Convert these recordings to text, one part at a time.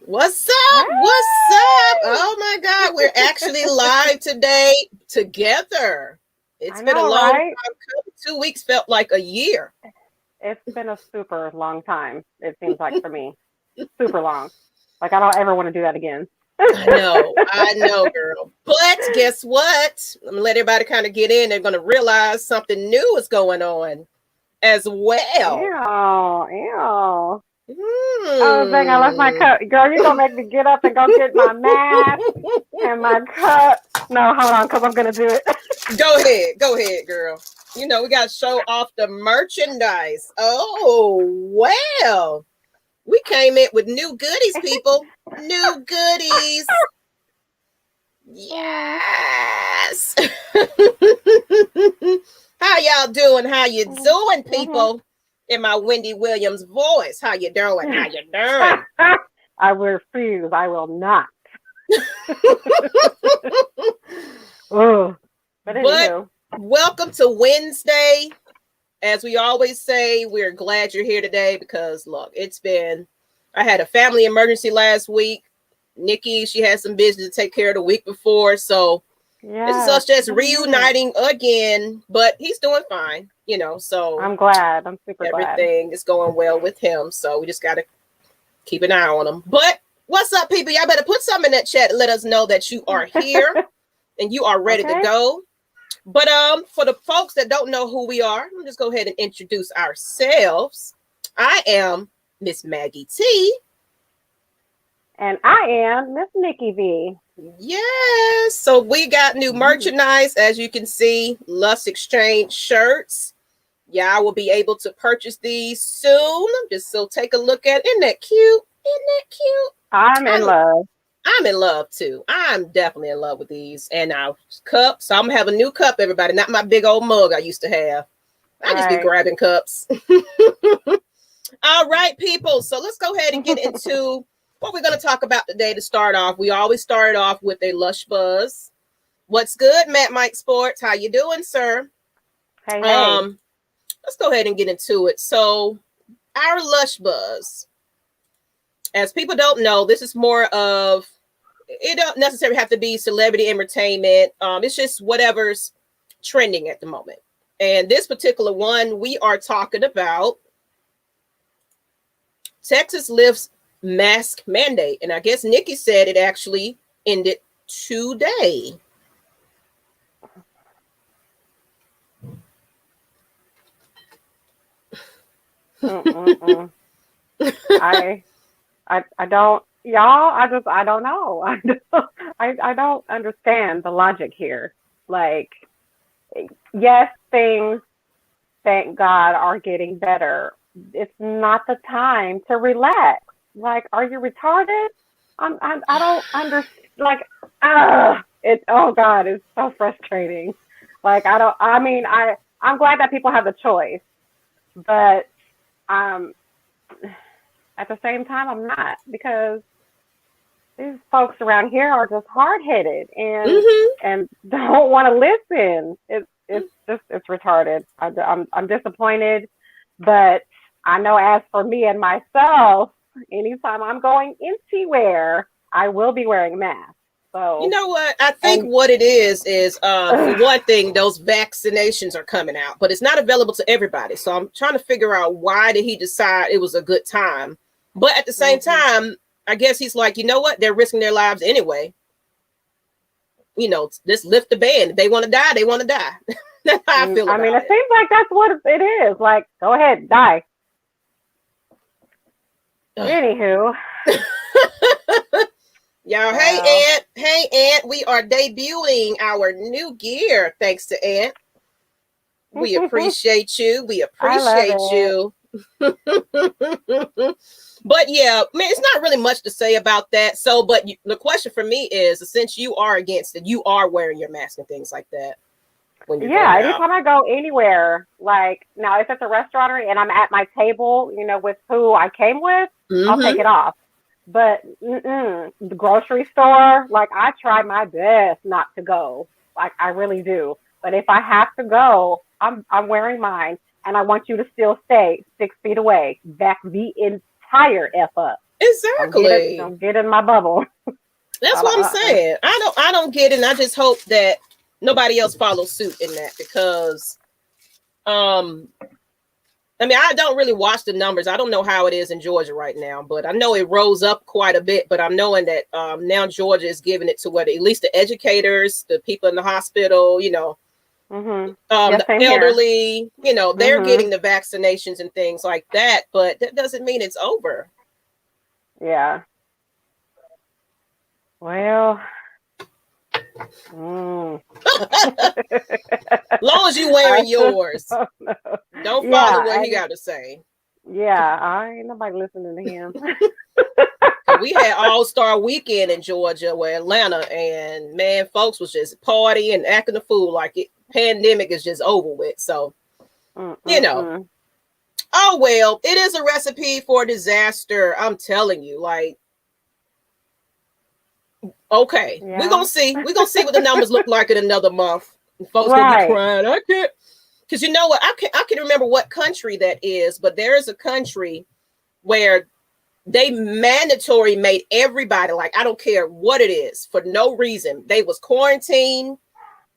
What's Hey! up? What's up? Oh my God, we're actually live today together. It's I been a know, long right? time coming. 2 weeks felt like a year. It's been a super long time, it seems like for me. Super long. Like I don't ever want to do that again. I know, girl. But guess what? I'm gonna let everybody kind of get in. They're gonna realize something new is going on as well. Ew, ew. Oh dang, I left my Hmm. cup. Girl, you gonna make me get up and go get my mask and my cup. No, hold on, because I'm gonna do it. Go ahead, girl. You know, we got to show off the merchandise. Oh, well. We came in with new goodies, people. New goodies. Yes. How y'all doing? How you doing, Mm-hmm. people? In my Wendy Williams voice. How you doing? How you doing? I refuse. I will not. Oh, but But anywho. welcome to Wednesday. As we always say, we're glad you're here today because look, I had a family emergency last week. Nikki, she had some business to take care of the week before. So this is Yes. us just Mhm. reuniting again, but he's doing fine, so I'm glad. I'm super glad. everything is going well with him. So we just got to keep an eye on him. But what's up, people? Y'all better put something in that chat and let us know that you are here and you are ready to Okay. go. But for the folks that don't know who we are, we'll just go ahead and introduce ourselves. I am Miss Maggie T. And I am Miss Nikki V. Yes. So we got new merchandise, as you can see, Lush Exchange shirts. Y'all will be able to purchase these soon. Just so take a look at it. Isn't that cute? Isn't that cute? I'm in I love. I'm in love too. I'm definitely in love with these. And our cups. So I'm gonna have a new cup, everybody. Not my big old mug I used to have. I just be Right. grabbing cups. All right, people. So let's go ahead and get into what we're going to talk about today to start off. We always start off with a Lush Buzz. What's good, Matt Mike Sports? How you doing, sir? Hey, hey. Um, let's go ahead and get into it. So our Lush Buzz, as people don't know, this is more of, it don't necessarily have to be celebrity entertainment. It's just whatever's trending at the moment. And this particular one, we are talking about Texas lifts mask mandate. And I guess Nikki said it actually ended today. Mm-mm-mm. I, I don't, y'all. I don't know. I don't understand the logic here. Like, yes, things, thank God, are getting better. It's not the time to relax. Like, are you retarded? I don't understand. Like, oh God, it's so frustrating. Like, I don't, I mean, I'm glad that people have the choice, but um, at the same time, I'm not because these folks around here are just hard headed Mm-hmm. and don't want to listen. It's retarded. I'm disappointed, but I know as for me and myself, anytime I'm going anywhere, I will be wearing a mask. You So know what? I think and what it is for ugh, one thing, those vaccinations are coming out, but it's not available to everybody. So I'm trying to figure out why did he decide it was a good time. But at the same mm-hmm. time, I guess he's like, you know what? They're risking their lives anyway. Just lift the ban. If they want to die, they want to die. That's how I feel I mean, about it it. seems like that's what it is. Like, go ahead, die. Anywho, Y'all, hey well, Aunt. Hey Aunt. We are debuting our new gear. Thanks to Aunt. We appreciate you. We I love appreciate it. you. But yeah, man, it's not really much to say about that. So, but the question for me is, since you are against it, you are wearing your mask and things like that when you're going Yeah, out. anytime I go anywhere, like now if it's a restaurant and I'm at my table, with who I came with, I'll take Mm-hmm. it off. But the grocery store, like I try my best not to go. Like I really do. But if I have to go, I'm wearing mine, and I want you to still stay 6 feet away. Back the entire f up. Exactly. Don't get in my bubble. That's what I'm saying. I don't get it, and I just hope that nobody else follows suit in that, because I mean, I don't really watch the numbers. I don't know how it is in Georgia right now, but I know it rose up quite a bit. But I'm knowing that now Georgia is giving it to what, at least the educators, the people in the hospital, Mm-hmm. the elderly, they're Mm-hmm. getting the vaccinations and things like that. But that doesn't mean it's over. Yeah. Well. Long as you wearing yours, don't follow what he got to say. Yeah, I ain't nobody listening to him. We had All-Star Weekend in Georgia, where Atlanta, and man, folks was just partying and acting a fool like it. Pandemic is just over with. So, oh well, it is a recipe for disaster. I'm telling you, like, okay, we're gonna see what the numbers look like in another month. And folks gonna be crying. I can't, because you know what? I can remember what country that is, but there is a country where they mandatory made everybody, like, I don't care what it is, for no reason. They was quarantined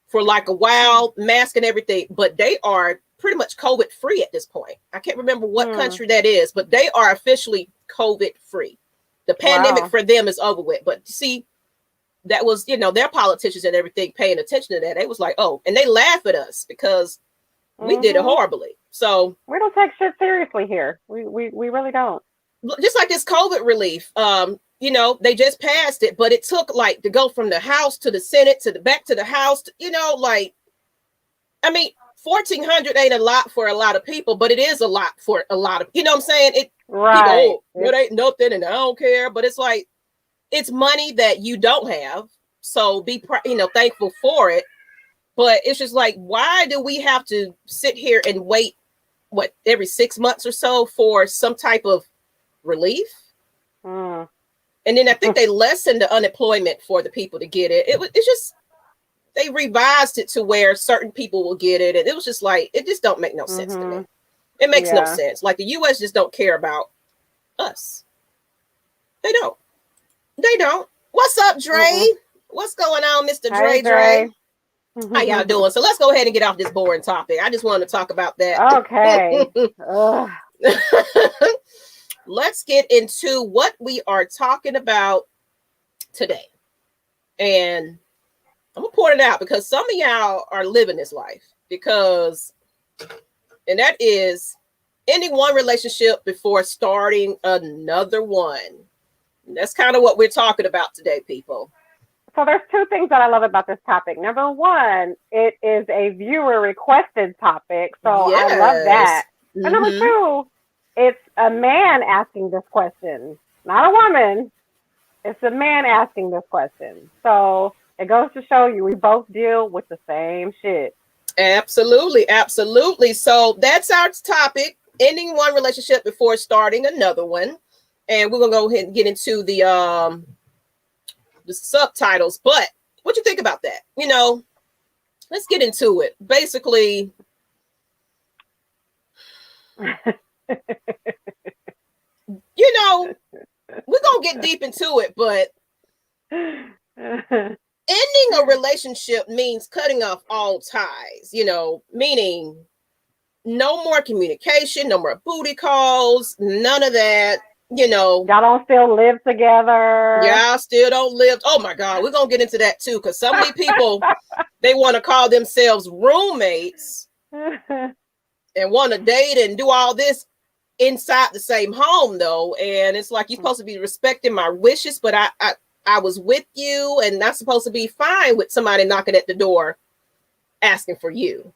for like a while, mask and everything, but they are pretty much COVID free at this point. I can't remember what country that is, but they are officially COVID free. The pandemic for them is over with. But see, that was, their politicians and everything paying attention to that. They was like, oh, and they laugh at us because we did it horribly. So we don't take shit seriously here. We really don't. Just like this COVID relief, they just passed it, but it took like to go from the House to the Senate to the back to the House. I mean, 1,400 ain't a lot for a lot of people, but it is a lot for a lot of, what I'm saying? It ain't nothing, and I don't care. But it's like, it's money that you don't have, so be thankful for it. But it's just like, why do we have to sit here and wait every 6 months or so for some type of relief? And then I think they lessened the unemployment for the people to get it. It's just, they revised it to where certain people will get it, and it was just like, it just don't make no sense to me. It makes no sense. Like, the U.S. just don't care about us. They don't. What's up, Dre? What's going on, Mr. Dre? How y'all doing? So let's go ahead and get off this boring topic. I just wanted to talk about that. Okay. Let's get into what we are talking about today. And I'm going to point it out because some of y'all are living this life, and that is ending one relationship before starting another one. And that's kind of what we're talking about today, people. So there's two things that I love about this topic. Number one, it is a viewer requested topic. So yes. I love that. And number two, it's a man asking this question, not a woman. It's a man asking this question. So it goes to show you we both deal with the same shit. Absolutely. So that's our topic, ending one relationship before starting another one. And we're going to go ahead and get into the subtitles. But what you think about that? Let's get into it. Basically, we're going to get deep into it, but ending a relationship means cutting off all ties, meaning no more communication, no more booty calls, none of that, Y'all don't still live together. Y'all still don't live. Oh my God, we're going to get into that too, because so many people, they want to call themselves roommates and want to date and do all this inside the same home though. And it's like, you're supposed to be respecting my wishes, but I was with you and not supposed to be fine with somebody knocking at the door asking for you.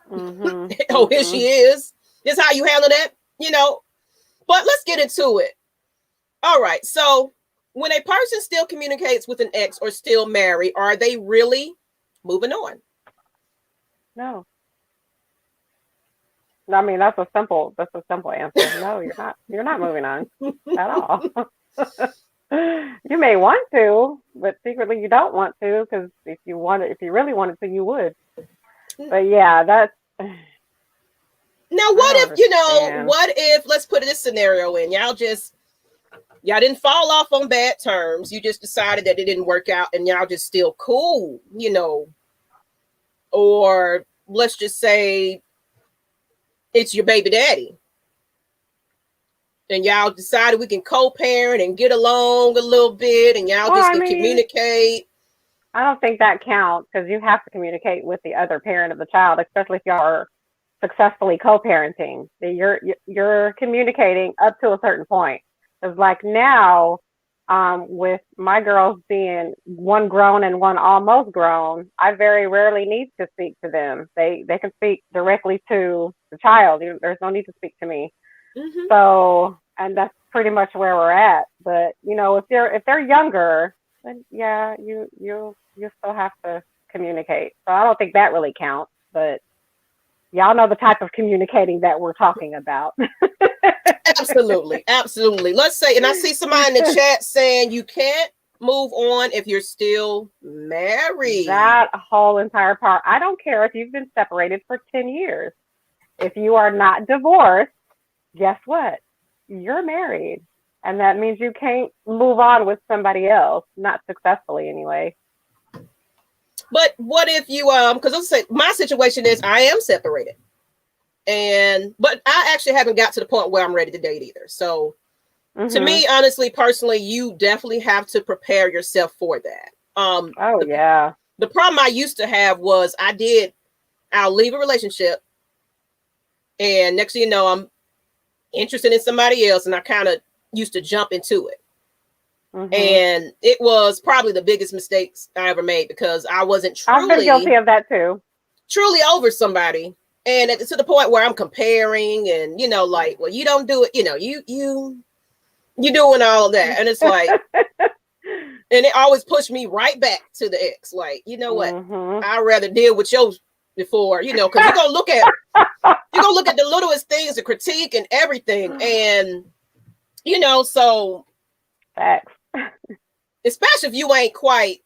Oh, here she is. This is how you handle that, But let's get into it. All right. So when a person still communicates with an ex or still married, are they really moving on? No. I mean, that's a simple answer. No, you're not moving on at all. You may want to, but secretly you don't want to, because if you really wanted to, you would. But yeah, that's. Now, what if, let's put this scenario in. Y'all just Y'all didn't fall off on bad terms. You just decided that it didn't work out and y'all just still cool, or let's just say it's your baby daddy. And y'all decided we can co-parent and get along a little bit and y'all just can communicate. I don't think that counts because you have to communicate with the other parent of the child, especially if y'all are successfully co-parenting. You're communicating up to a certain point. It's like now, with my girls being one grown and one almost grown, I very rarely need to speak to them. They can speak directly to the child. There's no need to speak to me. Mm-hmm. So, and that's pretty much where we're at. But if they're younger, then yeah, you still have to communicate. So I don't think that really counts. But y'all know the type of communicating that we're talking about. Absolutely. Let's say, and I see somebody in the chat saying you can't move on if you're still married. That whole entire part. I don't care if you've been separated for 10 years. If you are not divorced, guess what? You're married. And that means you can't move on with somebody else, not successfully anyway. But what if you, because let's say my situation is I am separated. But I actually haven't got to the point where I'm ready to date either. So to me, honestly, personally, you definitely have to prepare yourself for that. The problem I used to have was I'll leave a relationship and next thing you know, I'm interested in somebody else and I kind of used to jump into it. And it was probably the biggest mistakes I ever made because I wasn't truly. I've been guilty of that too. Truly over somebody. And to the point where I'm comparing and, like, well, you don't do it, you doing all of that. And it's like, and it always pushed me right back to the ex. Like, you know what? I'd rather deal with yours before, because you're going to look at the littlest things, the critique and everything. And, so. Facts. Especially if you ain't quite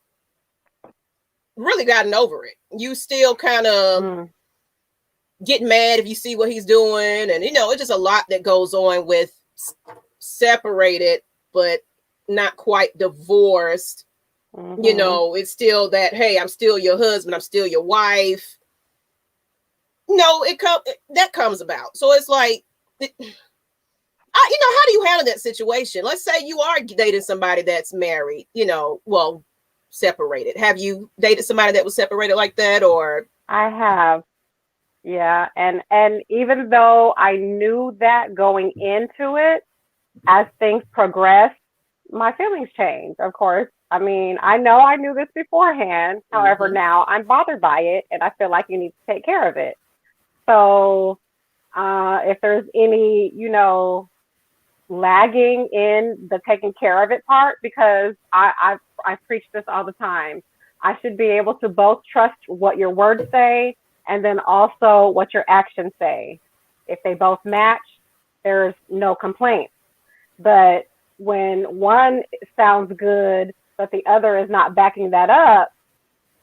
really gotten over it. You still kind of get mad if you see what he's doing. And, it's just a lot that goes on with separated, but not quite divorced. It's still that, hey, I'm still your husband. I'm still your wife. No, that comes about. So it's like, how do you handle that situation? Let's say you are dating somebody that's married, separated. Have you dated somebody that was separated like that or? I have. Yeah. And even though I knew that going into it, as things progressed, my feelings changed, of course. I mean, I know I knew this beforehand. However, now I'm bothered by it and I feel like you need to take care of it. So if there's any, lagging in the taking care of it part, because I preach this all the time. I should be able to both trust what your words say and then also what your actions say. If they both match, there's no complaint. But when one sounds good, but the other is not backing that up,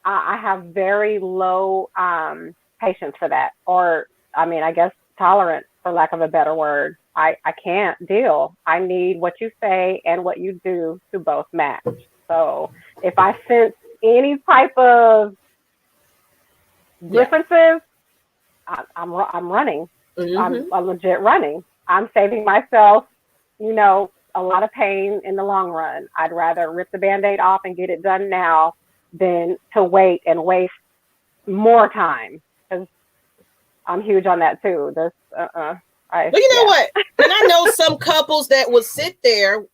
I have very low patience for that. Or, I guess tolerance, for lack of a better word. I can't deal. I need what you say and what you do to both match. So if I sense any type of differences, I'm running. I'm legit running. I'm saving myself, a lot of pain in the long run. I'd rather rip the Band-Aid off and get it done now than to wait and waste more time. Because I'm huge on that too. But you know what? And I know some couples that will sit there,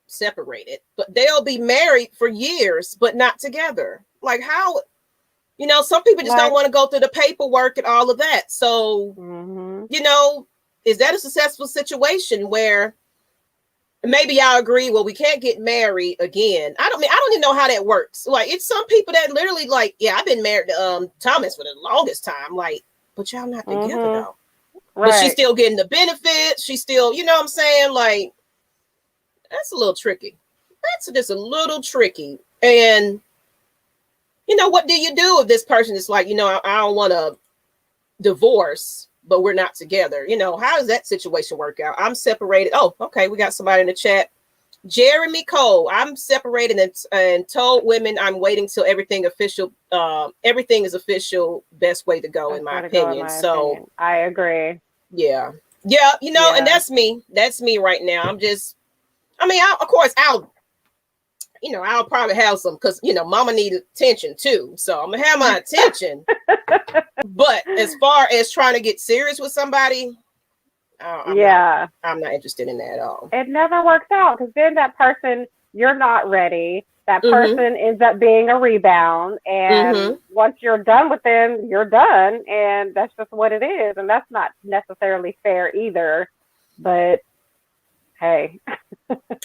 separated, but they'll be married for years, but not together. Like how, some people just don't want to go through the paperwork and all of that. So, is that a successful situation where maybe y'all agree, well, we can't get married again? I don't even know how that works. Like, it's some people that literally like, yeah, I've been married to Thomas for the longest time. Like, but y'all not together though. Right. But she's still getting the benefits. She's still, what I'm saying? Like, that's a little tricky. That's just a little tricky. And, what do you do if this person is like, I don't want to divorce, but we're not together? How does that situation work out? I'm separated. Oh, okay. We got somebody in the chat. Jeremy Cole, I'm separated and told women I'm waiting till everything official. Everything is official. Best way to go, in my opinion. So I agree. Yeah. You know, and that's me. That's me right now. I'm just. I mean, of course, I'll probably have some because Mama needs attention too. So I'm gonna have my attention. But as far as trying to get serious with somebody, I'm not interested in that at all. It never works out because then that person, you're not ready. That person ends up being a rebound. And once you're done with them, you're done. And that's just what it is. And that's not necessarily fair either. But hey.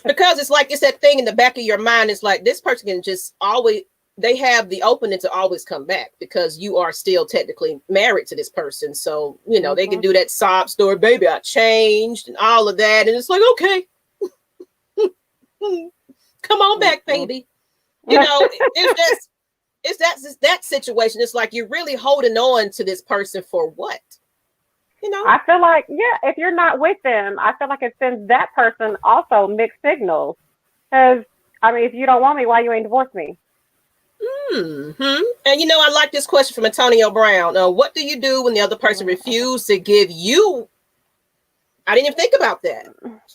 Because it's that thing in the back of your mind. It's like this person can just always, they have the opening to always come back because you are still technically married to this person. So, they can do that sob story, baby, I changed and all of that. And it's like, okay, come on back, baby. It's that situation. It's like you're really holding on to this person for what? I feel like, if you're not with them, I feel like it sends that person also mixed signals. Because, I mean, if you don't want me, why you ain't divorced me? And I like this question from Antonio Brown. What do you do when the other person refused to give you? I didn't even think about that.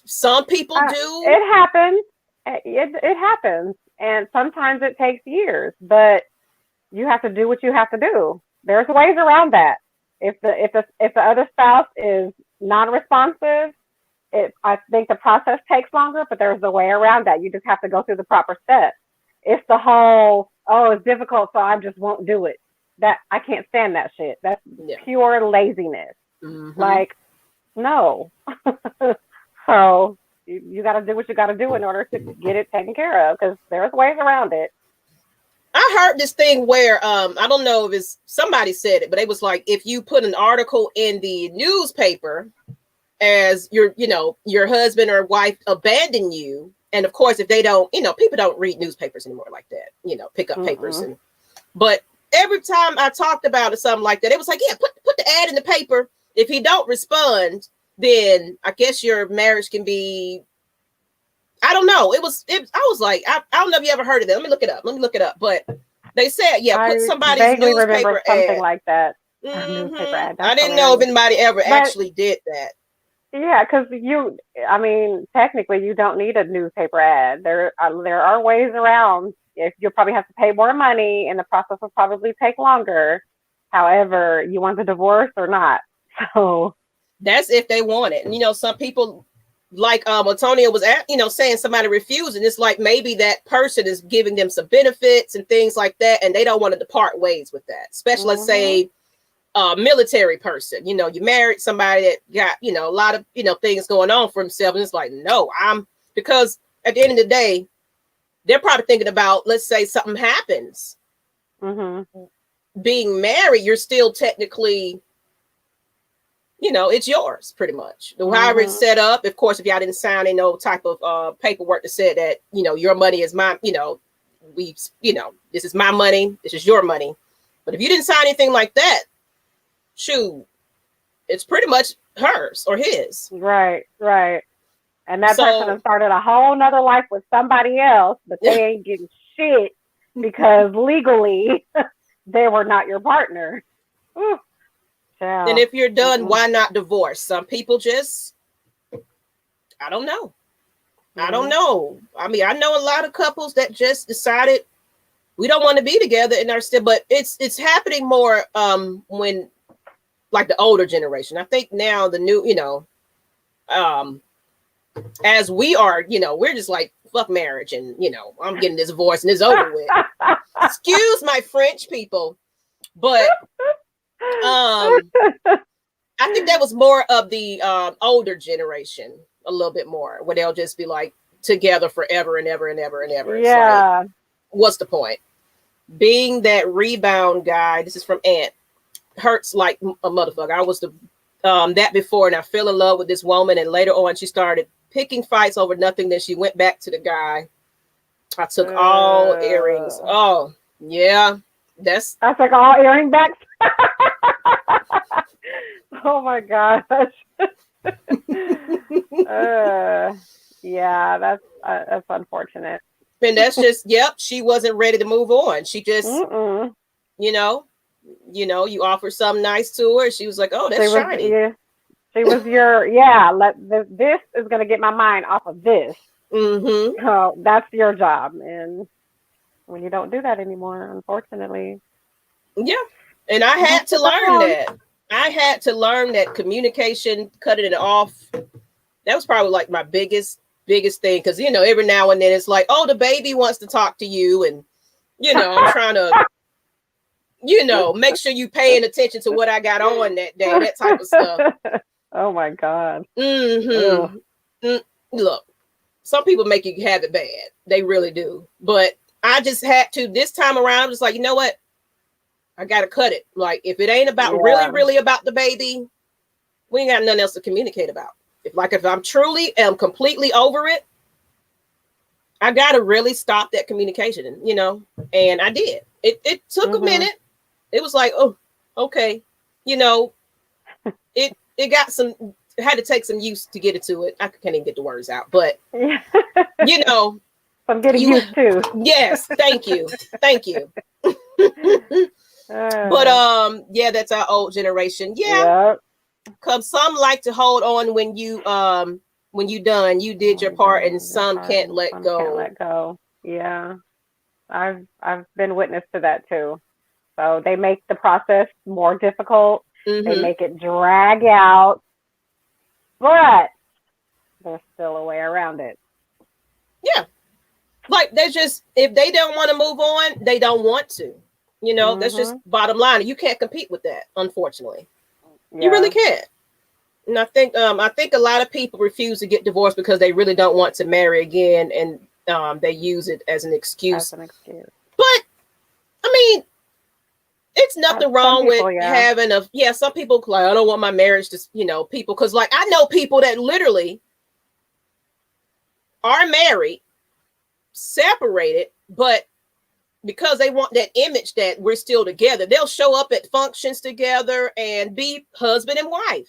Some people do. It happens. It happens. And sometimes it takes years, but you have to do what you have to do. There's ways around that. If the other spouse is non-responsive, I think the process takes longer, but there's a way around that. You just have to go through the proper steps. It's the whole, it's difficult, so I just won't do it. That I can't stand that shit. That's pure laziness. Like, no. So you got to do what you got to do in order to get it taken care of, because there's ways around it. I heard this thing where I don't know if it's somebody said it, but it was like if you put an article in the newspaper as your husband or wife abandon you, and of course if they don't, people don't read newspapers anymore like that, pick up papers but every time I talked about it, something like that, it was like, put the ad in the paper. If he don't respond, then I guess your marriage can be. I don't know. I was like, I don't know if you ever heard of that. Let me look it up. But they said, put somebody's newspaper something ad. Like that. Newspaper ad. I didn't know if anybody ever actually did that. Yeah, because technically you don't need a newspaper ad. There are ways around. If you'll probably have to pay more money, and the process will probably take longer. However, you want the divorce or not. So that's if they want it. And some people, like Antonio was saying, somebody refused, and it's like maybe that person is giving them some benefits and things like that, and they don't want to depart ways with that. Especially, let's say, a military person. You married somebody that got a lot of things going on for himself, and it's like, no, because at the end of the day, they're probably thinking about, let's say something happens. Being married, you're still technically, it's yours pretty much. However it's set up. Of course, if y'all didn't sign no type of paperwork that said that, your money is mine, this is my money, this is your money. But if you didn't sign anything like that, shoot, it's pretty much hers or his. Right. And that person has started a whole nother life with somebody else, but they ain't getting shit because legally they were not your partner. Ooh. And if you're done, why not divorce? Some people just, I don't know. I don't know. I mean, I know a lot of couples that just decided we don't want to be together and are still, but it's happening more when like the older generation. I think now the new, as we are, we're just like, fuck marriage, and I'm getting this divorce and it's over with. Excuse my French people, but I think that was more of the older generation, a little bit more, where they'll just be like together forever and ever and ever and ever. Yeah. Like, what's the point? Being that rebound guy, this is from Ant, hurts like a motherfucker. I was that before, and I fell in love with this woman, and later on she started picking fights over nothing. Then she went back to the guy. I took all earrings. Oh, yeah. I took all earring backs. Oh my gosh. Yeah, that's unfortunate. And that's just, yep, she wasn't ready to move on. She just, Mm-mm. you know, you offer something nice to her. She was like, oh, that's shiny. Yeah, she was your, yeah, this is going to get my mind off of this. Mm-hmm. So that's your job. And when you don't do that anymore, unfortunately. Yeah. And I had to learn that. I had to learn that communication, cutting it off. That was probably like my biggest thing. Because, every now and then it's like, oh, the baby wants to talk to you. And, I'm trying to, make sure you paying attention to what I got on that day, that type of stuff. Oh my God. Mm-hmm. Look, some people make you have it bad. They really do. But I just had to, this time around, just like, you know what? I got to cut it. Like, if it ain't about really about the baby, we ain't got nothing else to communicate about. If I'm truly am completely over it, I got to really stop that communication, and I did. It took a minute. It was like, oh, okay. It got some, had to take some use to get it to it. I can't even get the words out, but I'm getting used to. Yes. Thank you. Thank you. But yeah, that's our old generation. Yeah. Cause some like to hold on when you done, you did your part, and some can't let go. Can't let go. Yeah. I've been witness to that too. So they make the process more difficult. Mm-hmm. They make it drag out, but there's still a way around it. Yeah. Like they just, if they don't want to move on, they don't want to. That's just bottom line. You can't compete with that, unfortunately. Yeah. You really can't. And I think a lot of people refuse to get divorced because they really don't want to marry again, and they use it as an excuse. But I mean, it's nothing wrong with having some people like, I don't want my marriage to, people, because like I know people that literally are married, separated, but because they want that image that we're still together, they'll show up at functions together and be husband and wife.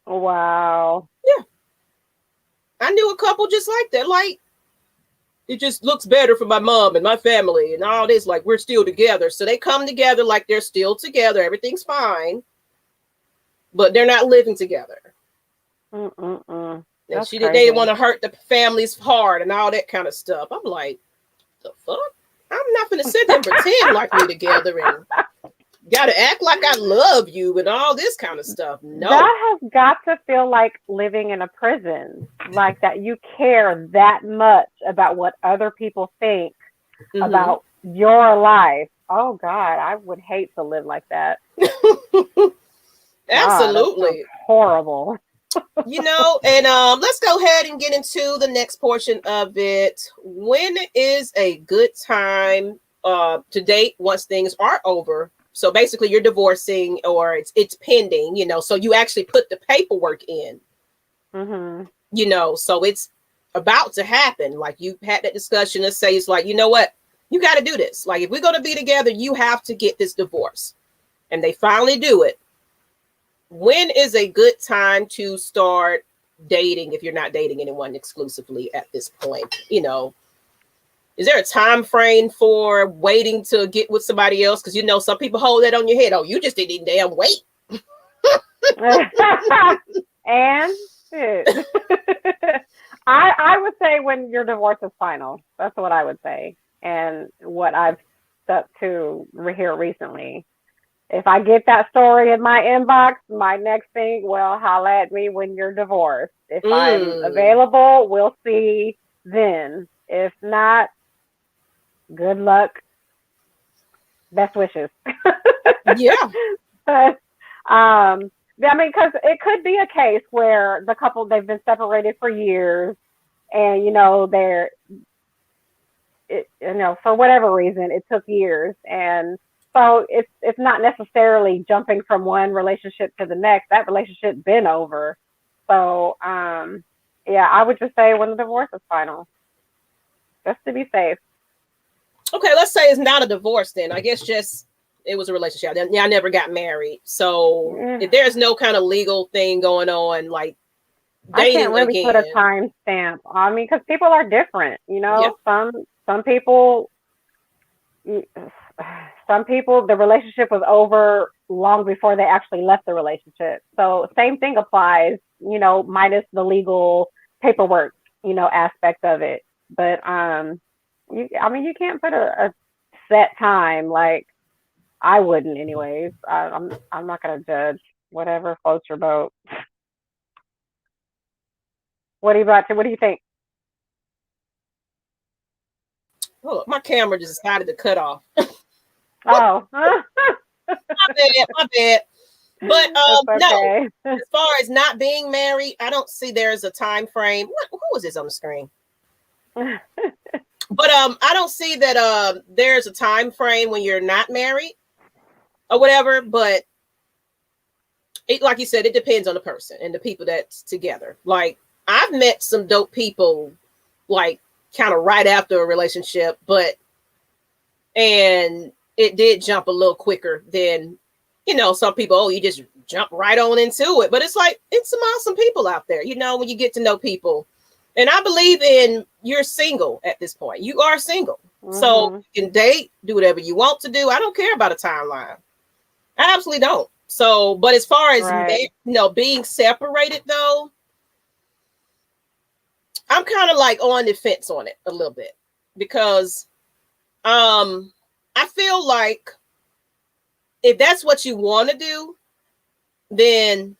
Wow. Yeah. I knew a couple just like that. Like, it just looks better for my mom and my family and all this. Like, we're still together. So they come together like they're still together. Everything's fine. But they're not living together. And they didn't want to hurt the family's heart and all that kind of stuff. I'm like, the fuck? I'm not going to sit there and pretend like we're together and got to act like I love you and all this kind of stuff. No. That has got to feel like living in a prison, like that you care that much about what other people think about your life. Oh, God, I would hate to live like that. Absolutely. God, horrible. And let's go ahead and get into the next portion of it. When is a good time to date once things are over? So basically you're divorcing or it's pending, so you actually put the paperwork in, so it's about to happen. Like you had that discussion and say, it's like, you know what, you got to do this. Like if we're going to be together, you have to get this divorce, and they finally do it. When is a good time to start dating if you're not dating anyone exclusively at this point? Is there a time frame for waiting to get with somebody else? Because some people hold that on your head. Oh, you just didn't damn wait. And I would say when your divorce is final. That's what I would say. And what I've stuck to here recently. If I get that story in my inbox, my next thing, well, holla at me when you're divorced. If I'm available, we'll see then. If not, good luck. Best wishes. Yeah. But, I mean, because it could be a case where the couple, they've been separated for years and, for whatever reason, it took years. And so it's not necessarily jumping from one relationship to the next. That relationship been over. So, I would just say when the divorce is final, just to be safe. Okay, let's say it's not a divorce then. I guess just it was a relationship. I never got married. So if there's no kind of legal thing going on, like I can't dating really put a again. time stamp. I mean, because people are different, you Yep. know. Some people, some people, the relationship was over long before they actually left the relationship. So same thing applies, you know, minus the legal paperwork, you know, aspect of it. But I mean, you can't put a set time. Like I wouldn't, anyways. I'm not gonna judge whatever floats your boat. What are you about to? What do you think? Oh, my camera just decided to cut off. Oh, My bad, my bad. But that's no, okay. as far as not being married, I don't see there's a time frame. Who was this on the screen? But I don't see that there's a time frame when you're not married or whatever. But it, like you said, it depends on the person and the people that's together. Like I've met some dope people, like kind of right after a relationship, but and it did jump a little quicker than some people. Oh, you just jump right on into it, but it's like it's some awesome people out there. When you get to know people, and I believe in you're single at this point. You are single, so Mm-hmm. you can date, do whatever you want to do. I don't care about a timeline. I absolutely don't. So, but as far as Right. being separated though, I'm kind of like on the fence on it a little bit because I feel like if that's what you want to do, then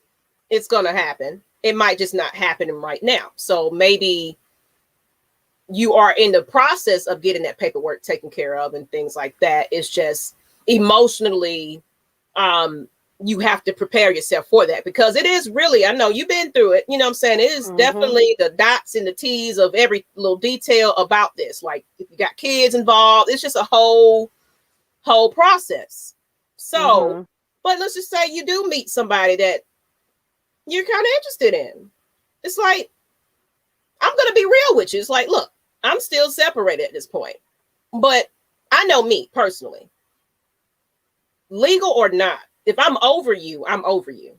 it's going to happen. It might just not happen right now. So maybe you are in the process of getting that paperwork taken care of and things like that. It's just emotionally, you have to prepare yourself for that because it is really, I know you've been through it. You know what I'm saying? It is Mm-hmm. definitely the dots and the T's of every little detail about this. Like if you got kids involved, it's just a whole process. So, Mm-hmm. but let's just say you do meet somebody that you're kind of interested in. It's like, I'm going to be real with you. It's like, look, I'm still separated at this point, but I know me personally, legal or not, if I'm over you, I'm over you.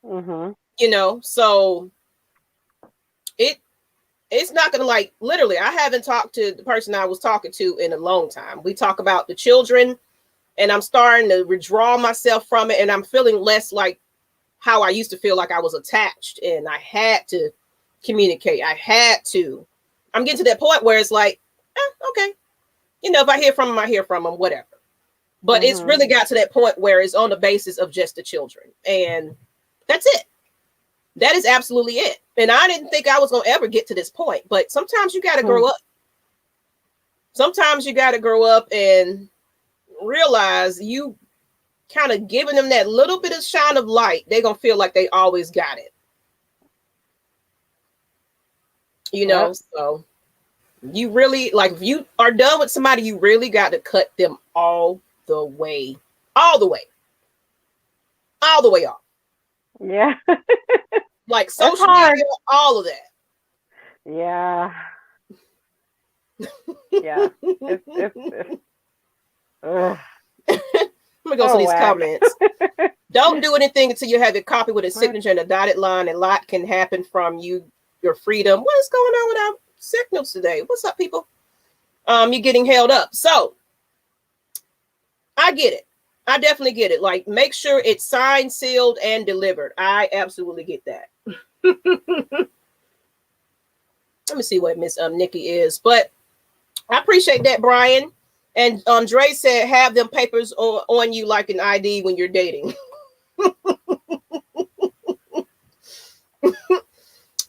Mm-hmm. So it it's not gonna, like, literally, I haven't talked to the person I was talking to in a long time. We talk about the children and I'm starting to withdraw myself from it, and I'm feeling less like how I used to feel, like I was attached and I had to communicate. I'm getting to that point where it's like, okay, if I hear from them, I hear from them, whatever. But it's Mm-hmm. really got to that point where it's on the basis of just the children, and that's it. That is absolutely it. And I didn't think I was going to ever get to this point, but sometimes you got to grow up. Sometimes you got to grow up and realize you kind of giving them that little bit of shine of light. They're going to feel like they always got it. Yep. So you really, like, if you are done with somebody, you really got to cut them all the way all the way off. Yeah. Like It's social hard. media, all of that. Yeah. Yeah. It's ugh. Let me go to So these whack. comments. Don't do anything until you have a copy with a signature and a dotted line. A lot can happen from your freedom. What is going on with our signals today? What's up, people? You're getting held up. So I get it. I definitely get it. Like, make sure it's signed, sealed, and delivered. I absolutely get that. Let me see what Miss Nikki is. But I appreciate that, Brian. And Andre said, have them papers on you like an ID when you're dating.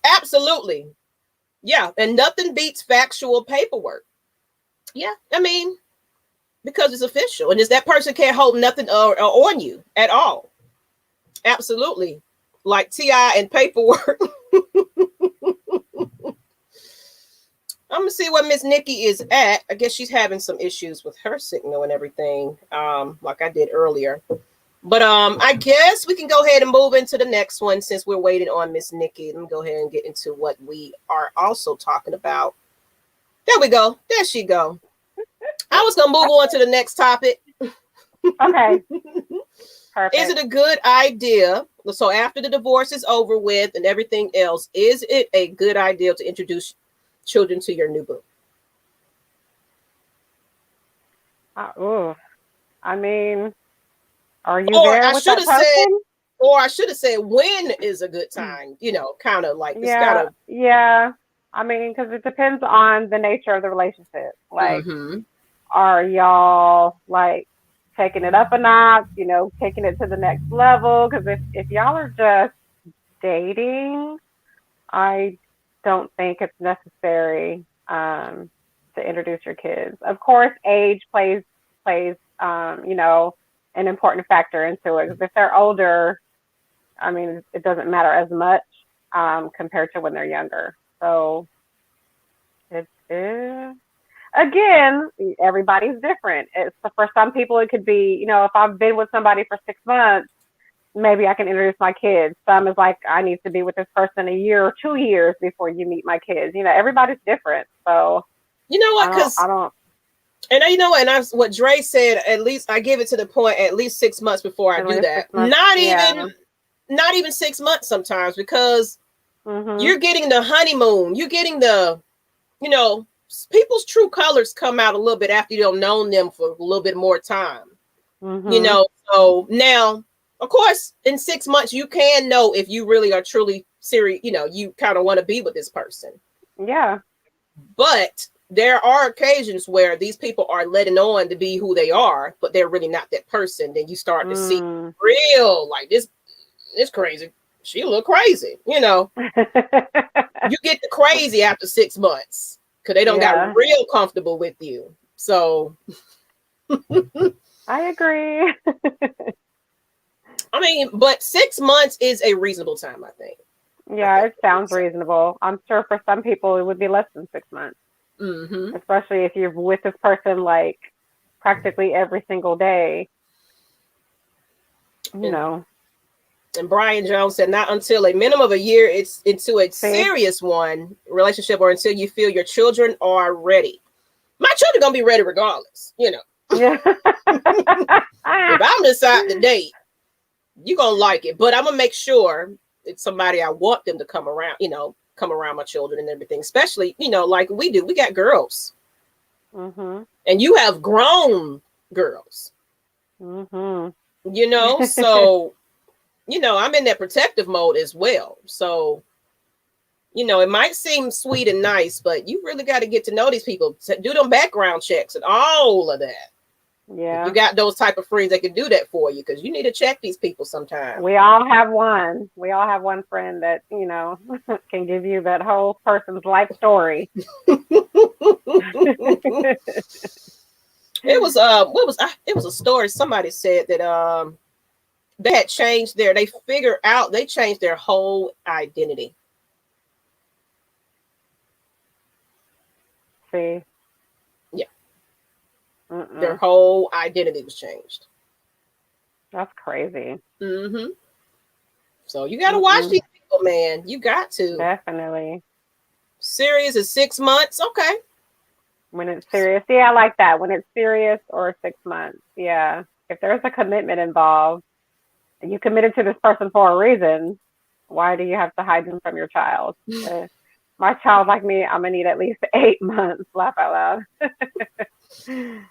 Absolutely. Yeah. And nothing beats factual paperwork. Yeah. I mean, because it's official. And that person can't hold nothing or on you at all. Absolutely. Like TI and paperwork. I'm gonna see where Miss Nikki is at. I guess she's having some issues with her signal and everything, like I did earlier. But I guess we can go ahead and move into the next one since we're waiting on Miss Nikki. Let me go ahead and get into what we are also talking about. There we go. There she go. I was gonna move on to the next topic. Okay. Is Perfect. it a good idea So after the divorce is over with and everything else, is it a good idea to introduce children to your new boo? I mean, are you Or there I with should that have said, person? when is a good time? Kind of like it's Yeah, gotta. yeah. I mean, because it depends on the nature of the relationship. Like, Mm-hmm. are y'all like taking it up a notch? Taking it to the next level? Because if y'all are just dating, I don't think it's necessary to introduce your kids. Of course, age plays an important factor into it. Because if they're older, I mean, it doesn't matter as much compared to when they're younger. So it's again, everybody's different. It's for some people, it could be, if I've been with somebody for 6 months, maybe I can introduce my kids. Some is like, I need to be with this person a year or 2 years before you meet my kids. Everybody's different. So You know what? Because I don't. and what Dre said. At least I give it to the point. At least 6 months before I At do least that. 6 months. Yeah. Not even 6 months sometimes, because Mhm. you're getting the honeymoon. You're getting the, people's true colors come out a little bit after you've known them for a little bit more time. Mhm. So now, of course, in 6 months, you can know if you really are truly serious, you kind of want to be with this person. Yeah. But there are occasions where these people are letting on to be who they are, but they're really not that person. Then you start to see real, like this crazy. She look crazy, You get the crazy after 6 months because they don't got real comfortable with you. So I agree. I mean, but 6 months is a reasonable time, I think. Yeah, it sounds reasonable. I'm sure for some people it would be less than 6 months. Mm-hmm. Especially if you're with this person like practically every single day. And Brian Jones said, not until a minimum of a year it's into a serious relationship, or until you feel your children are ready. My children gonna be ready regardless, Yeah. If I'm deciding to date, you gonna like it, but I'm gonna make sure it's somebody I want them to come around, come around my children and everything. Especially, like we do. We got girls, and you have grown girls, so. I'm in that protective mode as well. So, it might seem sweet and nice, but you really got to get to know these people, do them background checks and all of that. Yeah. You got those type of friends that can do that for you, because you need to check these people sometimes. We all have one. We all have one friend that, can give you that whole person's life story. It was a story. Somebody said that they had changed they changed their whole identity. See? Yeah. Their whole identity was changed. That's crazy. Mm-hmm. So you got to watch these people, man. You got to. Definitely. Serious is 6 months. Okay. When it's serious. Yeah, I like that. When it's serious or 6 months. Yeah. If there's a commitment involved, and you committed to this person for a reason, why do you have to hide them from your child? My child, like me, I'm going to need at least 8 months. Laugh out loud.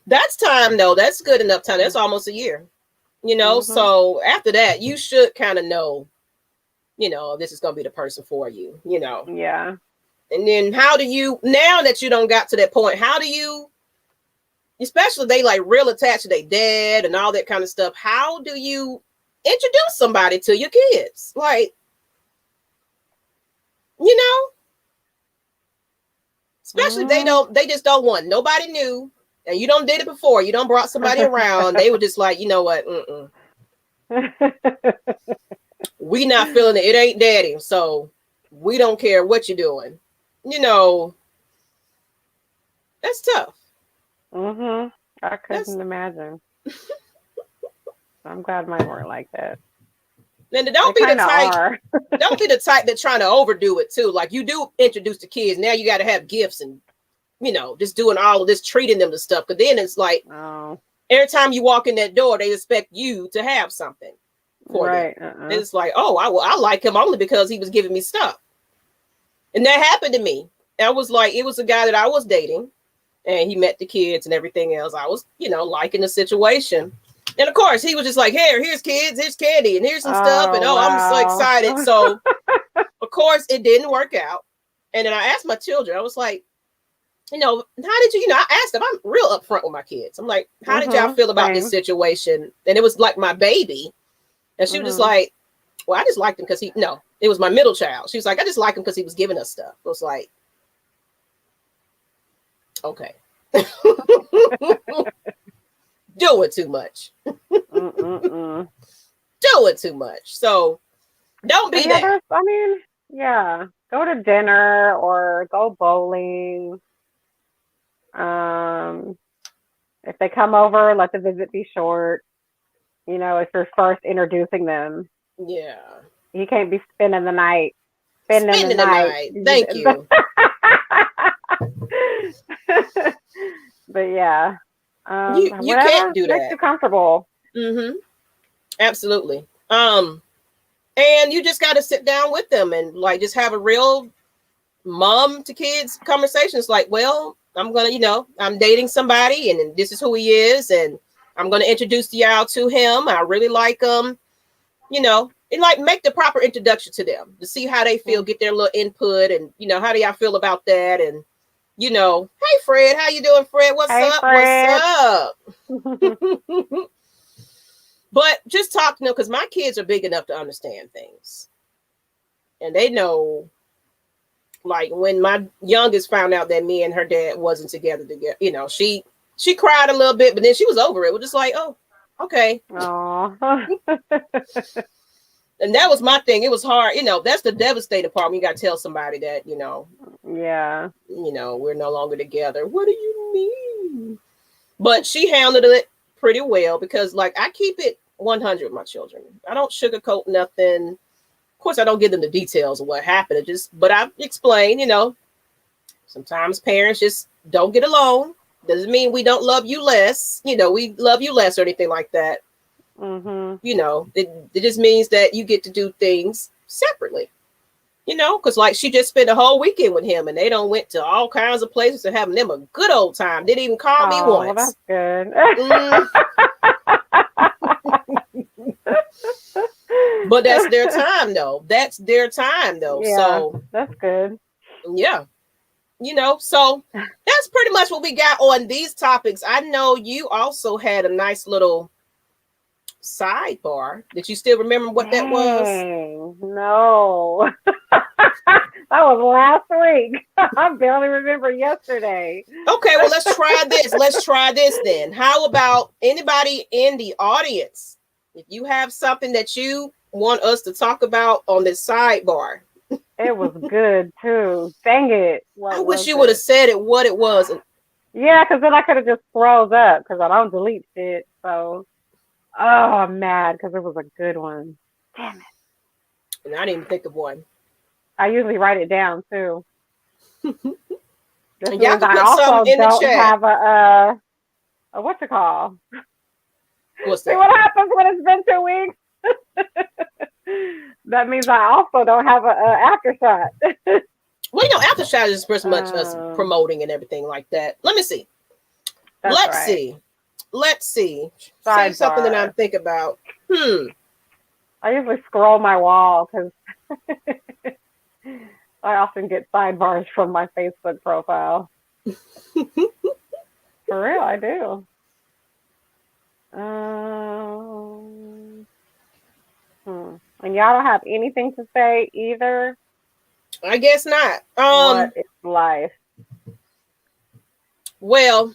That's time, though. That's good enough time. That's almost a year. So after that, you should kind of know, this is going to be the person for you, Yeah. And then now that you don't got to that point, how do you, especially they like real attached to their dad and all that kind of stuff, how do you introduce somebody to your kids? Like, especially they just don't want nobody new, and you don't did it before. You don't brought somebody around. They were just like, you know what? We not feeling it. It ain't daddy. So we don't care what you're doing. That's tough. I couldn't imagine. I'm glad mine weren't like that. And don't be the type. Don't be the type that's trying to overdo it too. Like, you do introduce the kids. Now you got to have gifts and, just doing all of this, treating them to stuff. Because then it's like, every time you walk in that door, they expect you to have something. for them. Right. It's like, oh, I like him only because he was giving me stuff. And that happened to me. I was like, it was a guy that I was dating, and he met the kids and everything else. I was, liking the situation. And of course, he was just like, here's kids, here's candy, and here's some stuff. And I'm so excited. So, of course, it didn't work out. And then I asked my children, I was like, how did you, I asked them, I'm real upfront with my kids. I'm like, how did y'all feel about this situation? And it was like my baby. And she was just like, well, I just liked him because it was my middle child. She was like, I just liked him because he was giving us stuff. I was like, okay. Doing too much. Doing too much. So don't be that. Go to dinner or go bowling. If they come over, let the visit be short. If you're first introducing them. Yeah. You can't be spending the night. Spending the night. Thank you. But yeah. You can't do that. Makes you comfortable. Mm-hmm. Absolutely. And you just got to sit down with them and just have a real mom to kids conversations. Like, well, I'm going to, I'm dating somebody and this is who he is. And I'm going to introduce y'all to him. I really like him, and make the proper introduction to them to see how they feel, get their little input. And, how do y'all feel about that? And, hey, Fred, how you doing, Fred? What's up? Fred. What's up? But just talk to them because my kids are big enough to understand things. And they know, when my youngest found out that me and her dad wasn't together, she cried a little bit, but then she was over it. We're just like, oh, okay. Aww. And that was my thing. It was hard. That's the devastating part when you got to tell somebody that, yeah, we're no longer together. What do you mean? But she handled it pretty well because I keep it 100 with my children. I don't sugarcoat nothing. Of course, I don't give them the details of what happened. But I explain, sometimes parents just don't get along. Doesn't mean we don't love you less. We love you less or anything like that. Mm-hmm. It just means that you get to do things separately. Because she just spent a whole weekend with him and they don't went to all kinds of places and having them a good old time. Didn't even call me once. Well, that's good. But that's their time though. Yeah, so that's good. Yeah. So that's pretty much what we got on these topics. I know you also had a nice little sidebar. Did you still remember what that was? No. That was last week. I barely remember yesterday. Okay, well, let's try this then. How about anybody in the audience? If you have something that you want us to talk about on this sidebar. It was good too. Dang it. I wish you would have said it what it was. Yeah, because then I could have just froze up because I don't delete shit. So, I'm mad because it was a good one. Damn it. And I didn't even think of one. I usually write it down too. Y'all can put some in the chat. Have a what's it called? What's that? See what happens when it's been 2 weeks? That means I also don't have a aftershot. Well, aftershot is pretty much us promoting and everything like that. Let me see. Let's see. Say something that I'm thinking about. I usually scroll my wall because I often get sidebars from my Facebook profile. For real, I do. And y'all don't have anything to say either? I guess not. What is life? Well,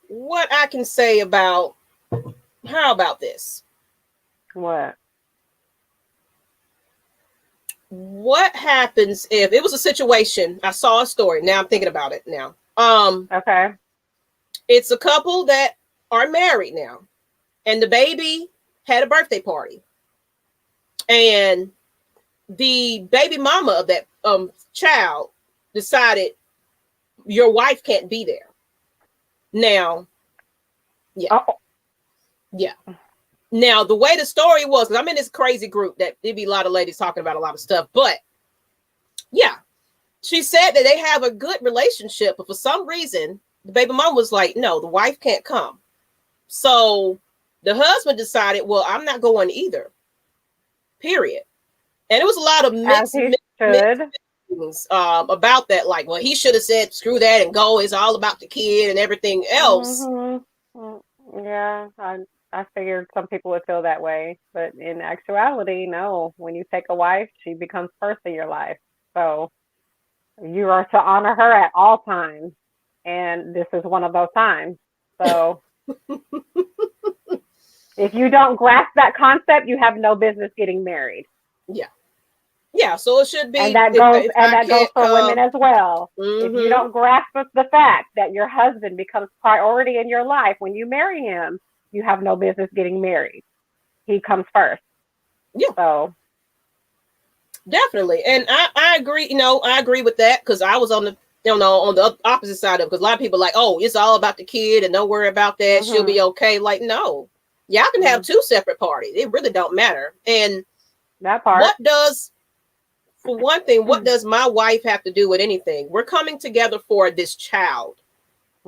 what I can say about, how about this? What happens if it was a situation? I saw a story. Now I'm thinking about it now. Okay. It's a couple that are married now, and the baby had a birthday party, and the baby mama of that child decided your wife can't be there. Now, yeah. Now, the way the story was, because I'm in this crazy group that there'd be a lot of ladies talking about a lot of stuff, but yeah, she said that they have a good relationship, but for some reason, the baby mom was like, no, the wife can't come. So the husband decided, well, I'm not going either. Period. And it was a lot of mixed things about that. Like, well, he should have said, screw that and go. It's all about the kid and everything else. Yeah, I figured some people would feel that way, but in actuality, no. When you take a wife, she becomes first in your life. So you are to honor her at all times, and this is one of those times. So if you don't grasp that concept, you have no business getting married. Yeah, so it should be, and that goes for women as well. If you don't grasp the fact that your husband becomes priority in your life when you marry him, you have no business getting married. He comes first. Yeah. So definitely, and I agree. I agree with that, because I was on the on the opposite side of it, because a lot of people are like, oh, it's all about the kid and don't worry about that. She'll be okay. Like, no, y'all can have two separate parties. It really don't matter. And that part. For one thing, what does my wife have to do with anything? We're coming together for this child.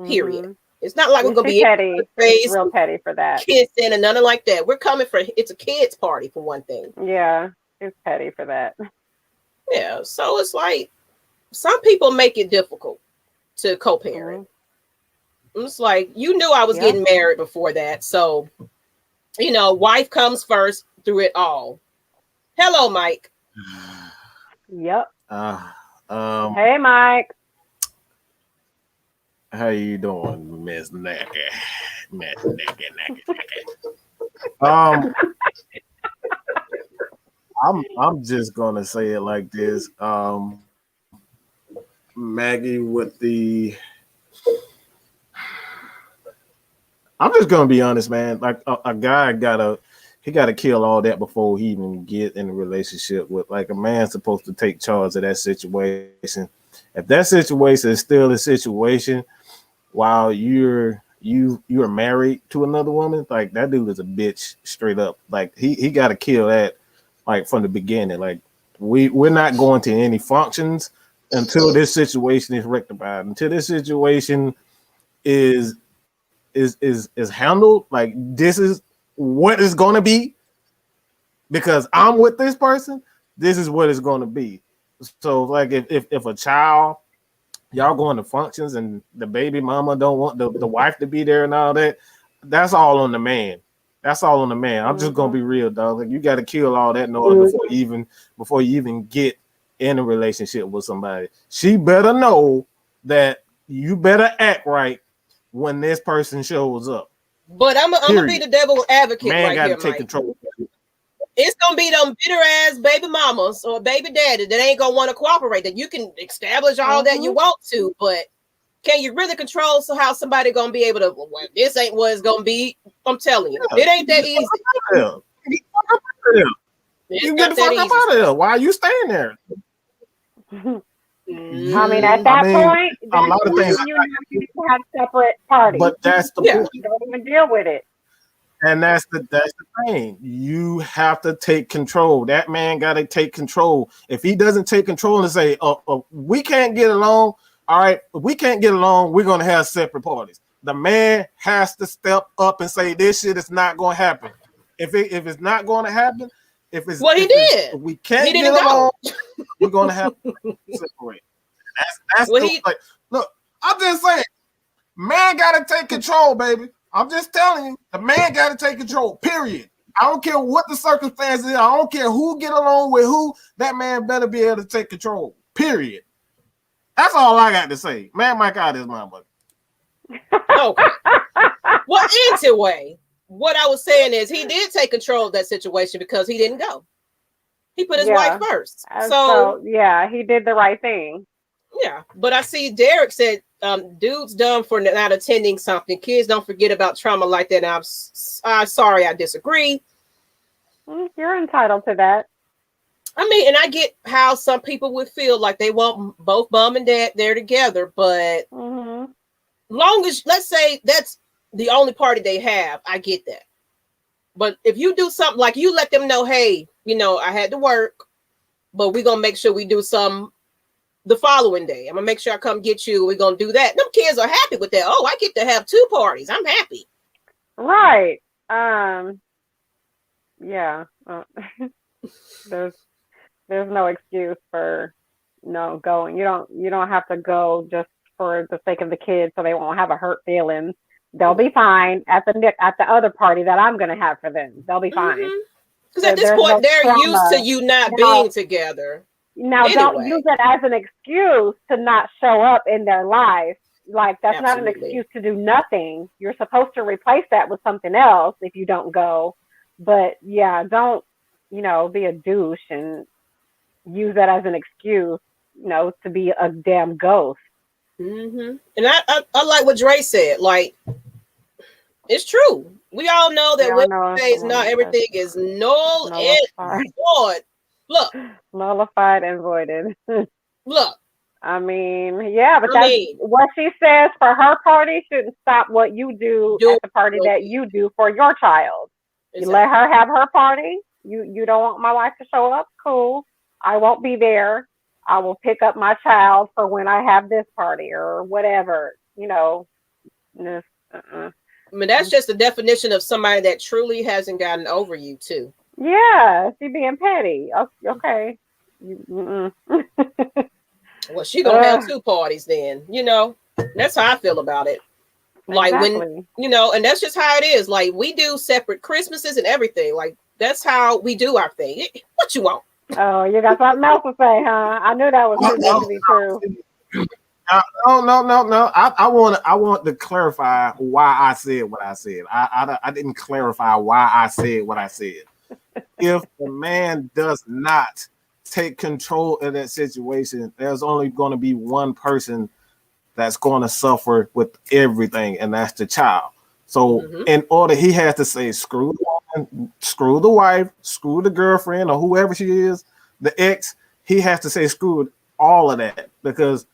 Period. It's not like we're gonna be petty. Real petty for that. Kissing and nothing like that. We're coming for, it's a kids party for one thing. Yeah, it's petty for that. Yeah, so it's like some people make it difficult to co-parent. It's like, you knew I was getting married before that, so wife comes first through it all. Hello, Mike. Yep. Hey, Mike. How you doing, Miss Nikki? Nikki. I'm just gonna say it like this. Maggie, I'm just gonna be honest, man. Like a guy gotta kill all that before he even get in a relationship with. Like, a man's supposed to take charge of that situation. If that situation is still a situation while you're married to another woman, like, that dude is a bitch straight up. Like, he got to kill that, like, from the beginning. Like, we're not going to any functions until this situation is rectified. Until this situation is handled. Like, this is what it's going to be, because I'm with this person. This is what it's going to be. So, like, if a child, y'all going to functions and the baby mama don't want the wife to be there and all that, that's all on the man. That's all on the man. I'm just gonna be real, dog. Like, you got to kill all that in order before you even get in a relationship with somebody. She better know that you better act right when this person shows up. But I'm gonna be the devil advocate. Man, got to take control. It's gonna be them bitter ass baby mamas or baby daddy that ain't gonna want to cooperate. That you can establish all that you want to, but can you really control how somebody gonna be able to? Well, this ain't what it's gonna be. I'm telling you, it ain't that easy. You get the fuck up out of here. Why are you staying there? I mean, at that point, a lot of things you need to have separate parties. But that's the point. You don't even deal with it. And that's the thing. You have to take control. That man got to take control. If he doesn't take control and say, we can't get along. All right, if we can't get along, we're going to have separate parties. The man has to step up and say, this shit is not going to happen. If it's not going to happen, if we can't get along, we're going to have to separate. Look, I'm just saying, man got to take control, baby. I'm just telling you, the man got to take control, period. I don't care what the circumstances are. I don't care who get along with who. That man better be able to take control, period. That's all I got to say. Man, Mike out his mind, buddy. Okay. Well, anyway, what I was saying is he did take control of that situation because he didn't go. He put his wife first. So, yeah, he did the right thing. Yeah, but I see Derek said, dude's dumb for not attending something. Kids don't forget about trauma like that. And I'm sorry, I disagree. You're entitled to that. I mean, and I get how some people would feel like they want both mom and dad there together, but long as, let's say that's the only party they have, I get that. But if you do something like you let them know, hey, you know, I had to work, but we're gonna make sure we do some the following day. I'm gonna make sure I come get you. We're gonna do that. Them kids are happy with that. Oh, I get to have 2 parties. I'm happy. Right. Yeah. There's no excuse for no going. You don't have to go just for the sake of the kids so they won't have a hurt feeling. They'll be fine at the other party that I'm gonna have for them. They'll be fine. Because at this point, they're used to you not being together. Now, don't use it as an excuse to not show up in their life. Like, that's not an excuse to do nothing. You're supposed to replace that with something else if you don't go. But yeah, don't, be a douche and use that as an excuse, to be a damn ghost. And I like what Dre said. Like, it's true. We all know that women's days, not everything is null and void. Look, nullified and voided. Look, I mean, yeah, but what she says for her party shouldn't stop what you do at the party that you do for your child. Exactly. You let her have her party. You don't want my wife to show up? Cool. I won't be there. I will pick up my child for when I have this party or whatever. I mean, that's just the definition of somebody that truly hasn't gotten over you, too. Yeah, she being petty. Okay. Well, she gonna have 2 parties then. That's how I feel about it. Like when and that's just how it is. Like we do separate Christmases and everything. Like that's how we do our thing. What you want? Oh, you got something else to say, huh? I knew that was too good to be true. No. I want to clarify why I said what I said. I didn't clarify why I said what I said. If the man does not take control of that situation, there's only going to be one person that's going to suffer with everything, and that's the child. So in order, he has to say, screw the woman, screw the wife, screw the girlfriend or whoever she is, the ex, he has to say screw all of that because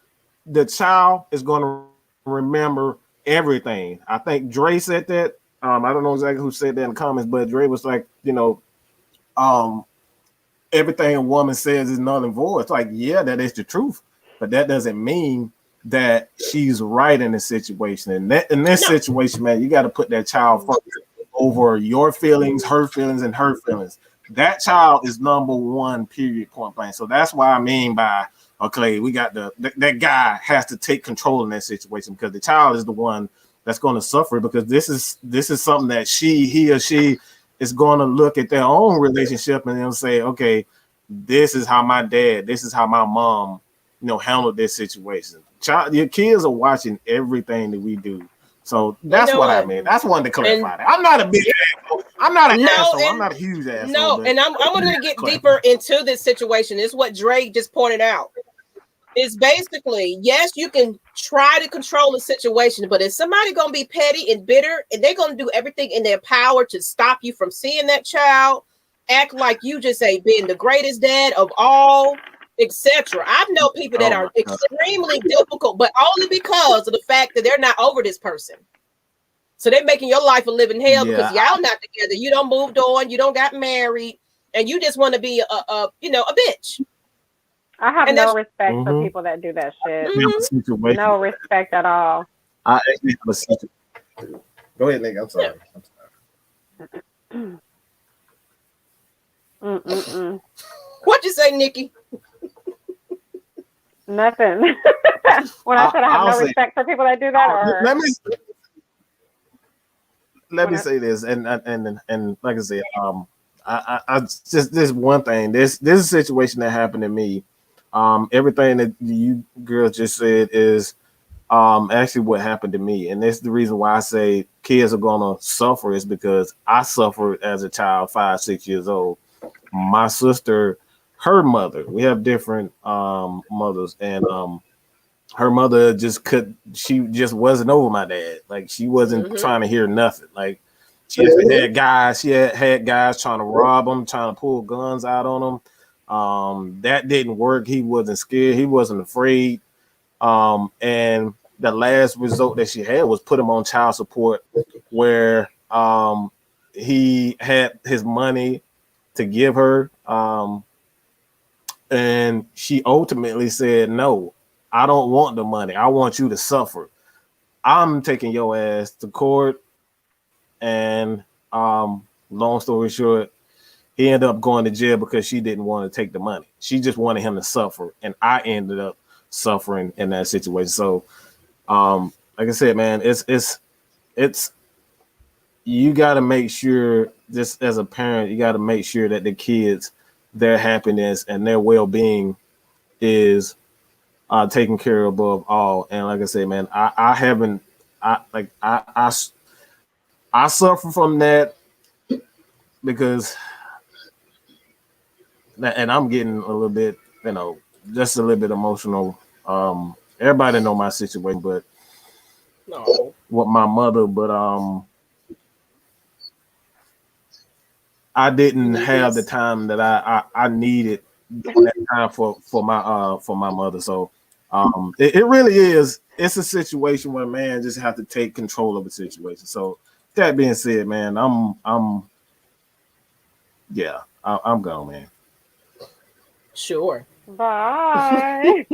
the child is going to remember everything. I think Dre said that. I don't know exactly who said that in the comments, but Dre was like, everything a woman says is null and void. It's like, yeah, that is the truth, but that doesn't mean that she's right in the situation. And in this situation, man, you got to put that child first over your feelings, her feelings, and her feelings. That child is number one, period, point blank. So that's why I mean by, okay, we got that guy has to take control in that situation because the child is the one that's going to suffer because this is something that he or she is going to look at their own relationship and they'll say, okay, this is how my dad, this is how my mom, handled this situation. Your kids are watching everything that we do. So that's what I mean. That's one to clarify that. I'm not a big asshole. I'm not an asshole. I'm not a huge asshole. No, and I'm going to get deeper into this situation. It's what Drake just pointed out. It's basically, yes, you can try to control the situation, but if somebody going to be petty and bitter and they're going to do everything in their power to stop you from seeing that child, act like you just ain't been the greatest dad of all, etc. I've known people that are extremely difficult, but only because of the fact that they're not over this person. So they're making your life a living hell because y'all not together. You don't moved on, you don't got married, and you just want to be a bitch. I have no respect for people that do that shit. No respect at all. I actually have a situation. Go ahead, Nick. I'm sorry. What'd you say, Nikki? Nothing. When I said I have no respect for people that do that, or let me say this, and like I said, I just this one thing. This is a situation that happened to me. Everything that you girls just said is actually what happened to me, and that's the reason why I say kids are gonna suffer is because I suffered as a child, 5-6 years old. My sister, her mother, we have different mothers, and her mother she just wasn't over my dad. Like she wasn't trying to hear nothing. Like she had guys trying to rob him, trying to pull guns out on him. That didn't work. He wasn't scared. He wasn't afraid. And the last result that she had was put him on child support, where he had his money to give her. And she ultimately said, no, I don't want the money. I want you to suffer. I'm taking your ass to court. And long story short, he ended up going to jail because she didn't want to take the money. She just wanted him to suffer. And I ended up suffering in that situation. So like I said, man, it's you got to make sure, just as a parent, you got to make sure that the kids, their happiness and their well-being is taken care of above all. And like I said, man, I suffer from that because, and I'm getting a little bit, just a little bit emotional. Everybody know my situation, but No. with my mother, but I didn't have the time that I needed during that time for my mother. So it really is. It's a situation where a man just have to take control of the situation. So that being said, man, I'm gone, man. Sure. Bye.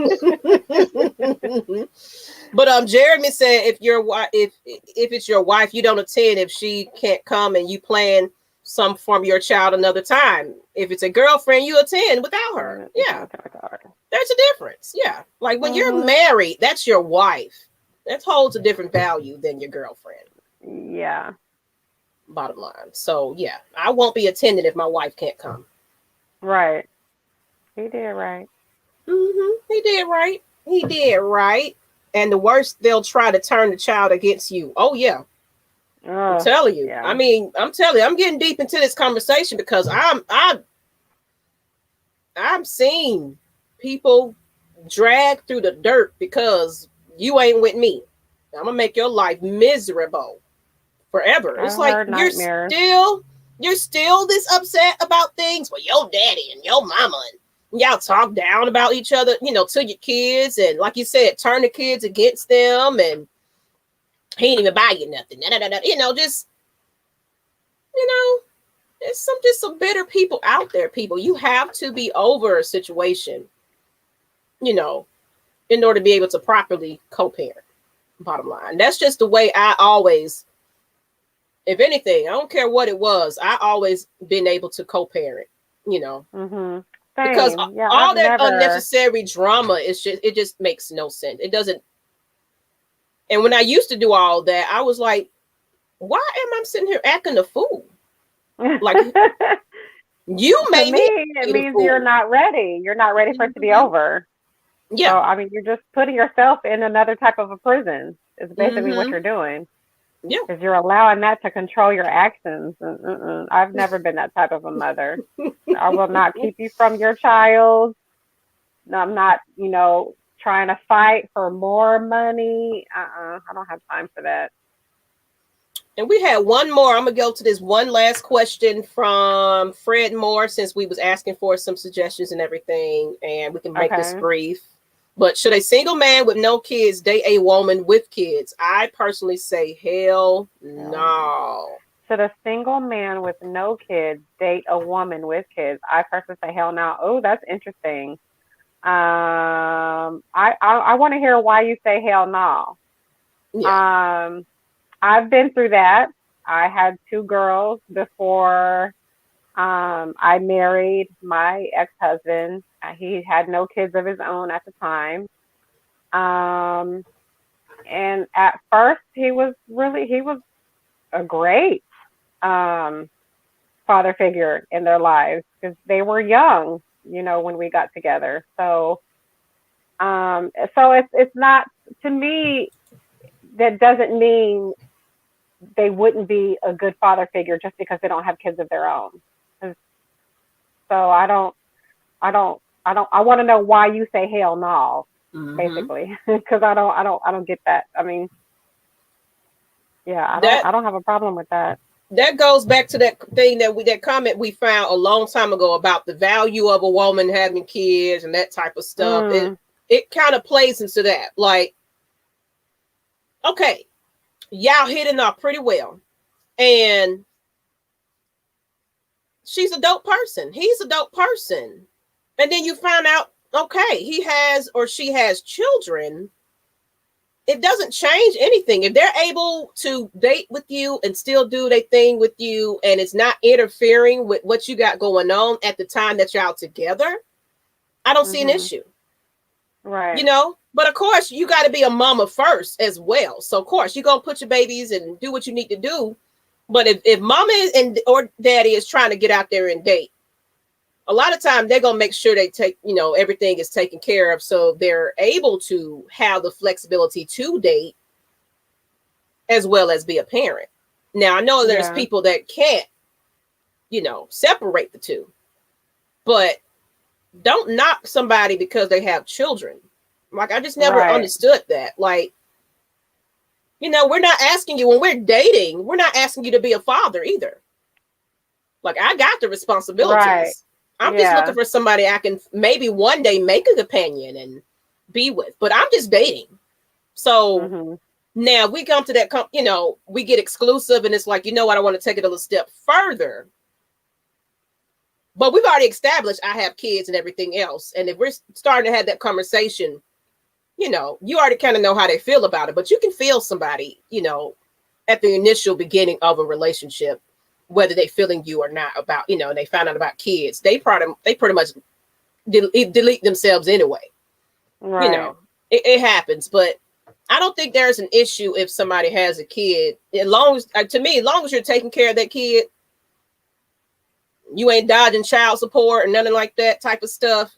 But Jeremy said if it's your wife, you don't attend if she can't come, and you plan some from your child another time. If it's a girlfriend, you attend without her. Yeah, there's a difference. Yeah, like when you're married, that's your wife. That holds a different value than your girlfriend. Yeah. Bottom line. So yeah, I won't be attending if my wife can't come. Right. He did right. He did right. He did right. And the worst, they'll try to turn the child against you. Oh yeah. I'm telling you. Yeah. I mean, I'm telling you, I'm getting deep into this conversation because I'm seeing people drag through the dirt because you ain't with me. I'm gonna make your life miserable forever. It's like you're still this upset about things. Well, your daddy and your mama and y'all talk down about each other, to your kids, and like you said, turn the kids against them, and he ain't even buy you nothing. There's some bitter people out there. People, you have to be over a situation, in order to be able to properly co-parent. Bottom line, that's just the way I always. If anything, I don't care what it was. I always been able to co-parent. Because all that unnecessary drama it just makes no sense. It doesn't. And when I used to do all that, I was like, why am I sitting here acting a fool? Like, you made me. It means you're not ready. You're not ready for it to be over. Yeah. So, I mean, you're just putting yourself in another type of a prison. Is basically what you're doing. Yeah. Because you're allowing that to control your actions. I've never been that type of a mother. I will not keep you from your child. I'm not, trying to fight for more money. I don't have time for that. And we had one more. I'm gonna go to this one last question from Fred Moore, since we was asking for some suggestions and everything, and we can make this brief. But should a single man with no kids date a woman with kids? I personally say hell no. Should a single man with no kids date a woman with kids? I personally say hell no. Oh, that's interesting. I want to hear why you say hell no. Yeah. I've been through that. I had 2 girls before I married my ex-husband. He had no kids of his own at the time. And at first he was a great father figure in their lives because they were young, when we got together. So it's not, to me, that doesn't mean they wouldn't be a good father figure just because they don't have kids of their own. So I want to know why you say hell no, basically, because I don't get that. I mean, yeah, I don't have a problem with that. That goes back to that thing that comment we found a long time ago about the value of a woman having kids and that type of stuff. It kind of plays into that. Like, okay, y'all hitting off pretty well, and she's a dope person. He's a dope person. And then you find out, okay, he has or she has children. It doesn't change anything. If they're able to date with you and still do their thing with you, and it's not interfering with what you got going on at the time that you're out together, I don't see an issue. Right. You know, but of course you got to be a mama first as well. So of course you're going to put your babies and do what you need to do. But if mama and or daddy is trying to get out there and date, a lot of time they're going to make sure they take, you know, everything is taken care of. So they're able to have the flexibility to date as well as be a parent. Now I know there's people that can't, you know, separate the two, but don't knock somebody because they have children. Like, I just never understood that. Like, you know, we're not asking you when we're dating, we're not asking you to be a father either. Like, I got the responsibilities. Right. I'm just looking for somebody I can maybe one day make a companion and be with, but I'm just dating. So now we come to that, you know, we get exclusive and it's like, you know what, I want to take it a little step further. But we've already established I have kids and everything else. And if we're starting to have that conversation, you know, you already kind of know how they feel about it. But you can feel somebody, you know, at the initial beginning of a relationship, whether they feeling you or not about, you know, and they find out about kids. They pretty much delete themselves anyway. Right. You know, it happens. But I don't think there's an issue if somebody has a kid. As long as, to me, as long as you're taking care of that kid, you ain't dodging child support or nothing like that type of stuff.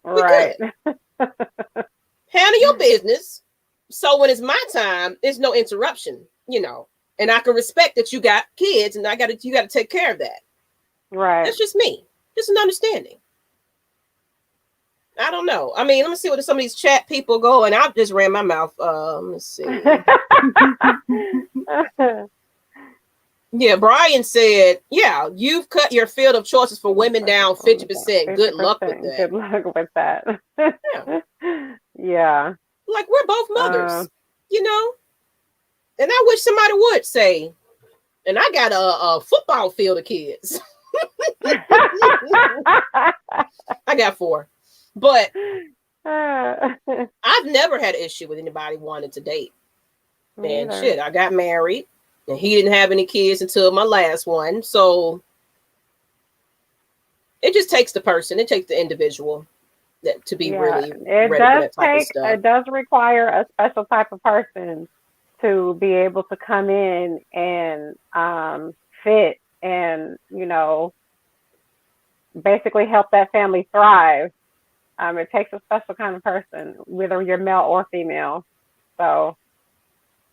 Right. Handle your business. So when it's my time, there's no interruption, you know, and I can respect that you got kids and you got to take care of that. Right. That's just me. Just an understanding. I don't know. I mean, let me see what some of these chat people go, and I just ran my mouth. Let's see. Yeah, Brian said, yeah, you've cut your field of choices for women down 50%. Good luck with that. Good luck with that. Yeah. Like, we're both mothers, you know? And I wish somebody would say, and I got a football field of kids. I got 4. But I've never had an issue with anybody wanting to date. Man, shit, I got married. And he didn't have any kids until my last one. So it just takes the person. It takes the individual to be really ready for that type of stuff. It does require a special type of person to be able to come in and fit and, you know, basically help that family thrive. It takes a special kind of person, whether you're male or female. So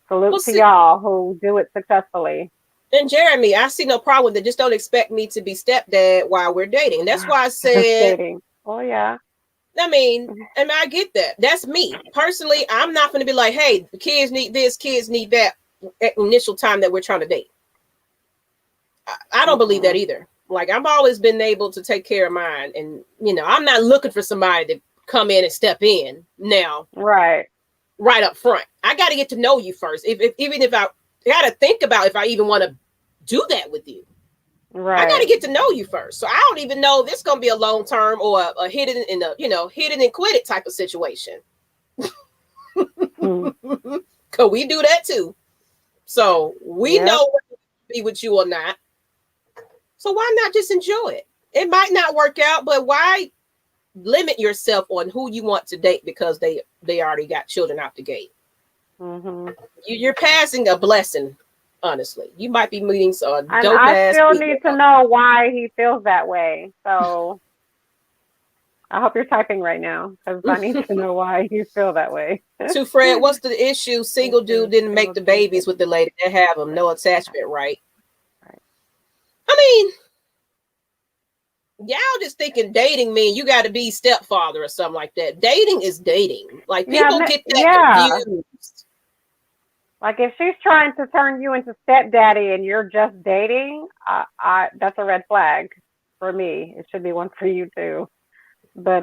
salute to y'all who do it successfully. And Jeremy, I see no problem with it. Just don't expect me to be stepdad while we're dating. That's why I said, oh yeah. I mean, I get that. That's me. Personally, I'm not going to be like, hey, the kids need this, kids need that at initial time that we're trying to date. I don't believe that either. Like, I've always been able to take care of mine. And, you know, I'm not looking for somebody to come in and step in now. Right up front. I got to get to know you first. Even if I got to think about if I even want to do that with you. Right. I got to get to know you first. So I don't even know if this is going to be a long term or a hit it in the, you know, hit it and quit it type of situation. Cause we do that too. So we know whether to be with you or not. So why not just enjoy it? It might not work out, but why limit yourself on who you want to date because they already got children out the gate? You're passing a blessing. Honestly, you might be meeting some dope ass people. I still need to know why he feels that way. So I hope you're typing right now because I need to know why you feel that way. To Fred, what's the issue? Single dude didn't make the babies with the lady that have them. No attachment, right? I mean, y'all just thinking dating mean you got to be stepfather or something like that. Dating is dating. Like, people get that confused. Like, if she's trying to turn you into stepdaddy and you're just dating, that's a red flag for me. It should be one for you too. But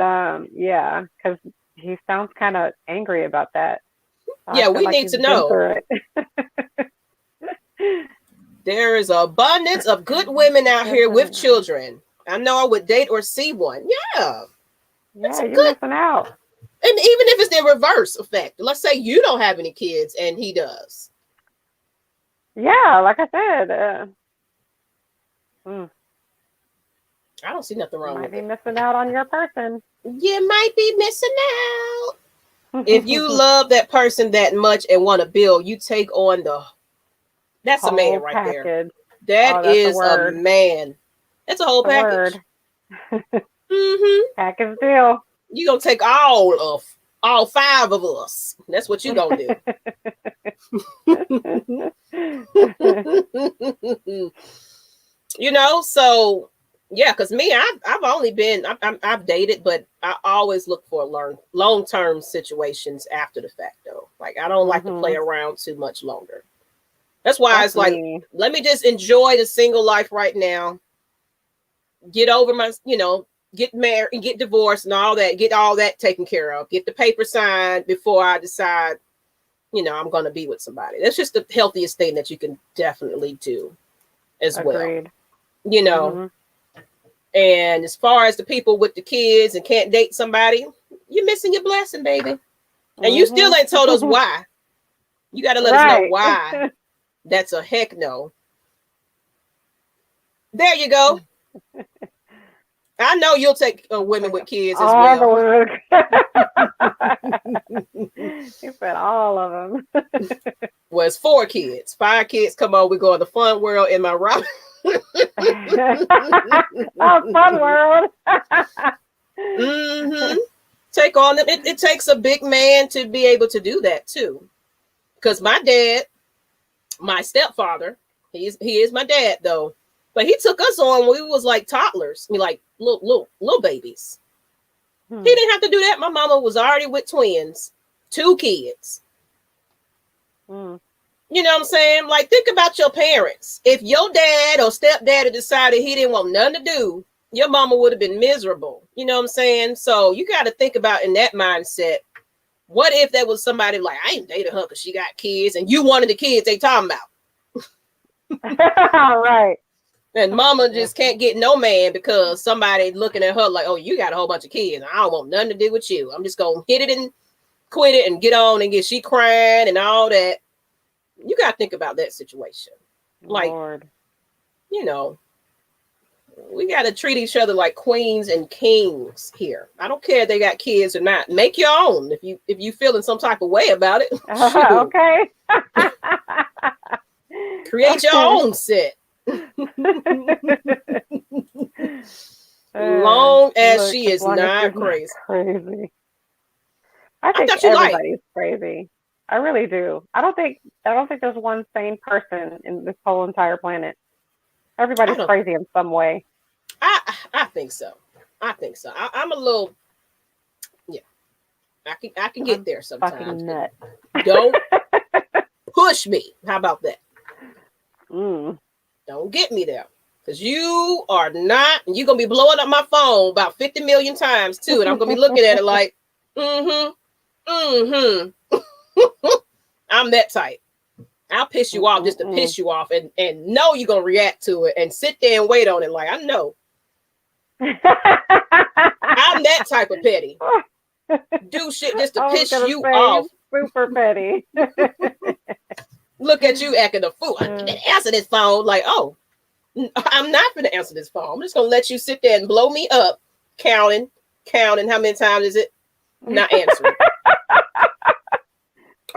yeah, because he sounds kind of angry about that. Yeah, we need to know. There is an abundance of good women out here with children. I know I would date or see one. Yeah. Yeah, you're missing out. And even if it's the reverse effect, let's say you don't have any kids and he does. Yeah, like I said, I don't see nothing wrong with it. You might be missing out on your person. You might be missing out. If you love that person that much and want to build, you take on that's a man right package. There. That is a man. That's a whole package. Package deal. You gonna take all 5 of us. That's what you gonna do. You know, so yeah, because me, I've only been I've dated, but I always look for long-term situations after the fact though. Like I don't like to play around too much longer. That's why it's like, let me just enjoy the single life right now. Get over my, get married and get divorced and all that. Get all that taken care of. Get the paper signed before I decide, I'm going to be with somebody. That's just the healthiest thing that you can definitely do as Agreed. well. And as far as the people with the kids and can't date somebody, you're missing your blessing, baby. And you still ain't told us why. You got to let us know why. That's a heck no. There you go. I know you'll take women with kids as well. You said all of them. Well, it's 4 kids. 5 kids. Come on, we go in the fun world. In my rock. Fun world. Take on them. It takes a big man to be able to do that too. Because my dad, my stepfather, he is my dad though, but he took us on when we was like toddlers, like little babies. He didn't have to do that. My mama was already with twins, 2 kids. You know what I'm saying? Like, think about your parents. If your dad or stepdaddy decided he didn't want nothing to do, your mama would have been miserable. You know what I'm saying? So you got to think about in that mindset. What if there was somebody like, I ain't dated her because she got kids, and you wanted the kids they talking about? Right. And mama just can't get no man because somebody looking at her like, oh, you got a whole bunch of kids. I don't want nothing to do with you. I'm just going to hit it and quit it and get on and get she crying and all that. You got to think about that situation. Like, Lord. We got to treat each other like queens and kings here. I don't care if they got kids or not. Make your own if you feeling some type of way about it. Okay. Create your own set. Long as she is not crazy. I think everybody's crazy. I really do. I don't think there's one sane person in this whole entire planet. Everybody's crazy in some way. I think so. I'm a little, I can get there sometimes. Fucking nut. Don't push me. How about that? Don't get me there. Because you are not, and you're going to be blowing up my phone about 50 million times too. And I'm going to be looking at it like, I'm that type. I'll piss you off just to piss you off and know you're going to react to it and sit there and wait on it. Like, I know. I'm that type of petty. Do shit just to piss you off. Super petty. Look at you acting a fool. Answer this phone. Like, oh, I'm not going to answer this phone. I'm just going to let you sit there and blow me up. Counting. How many times is it? Not answering.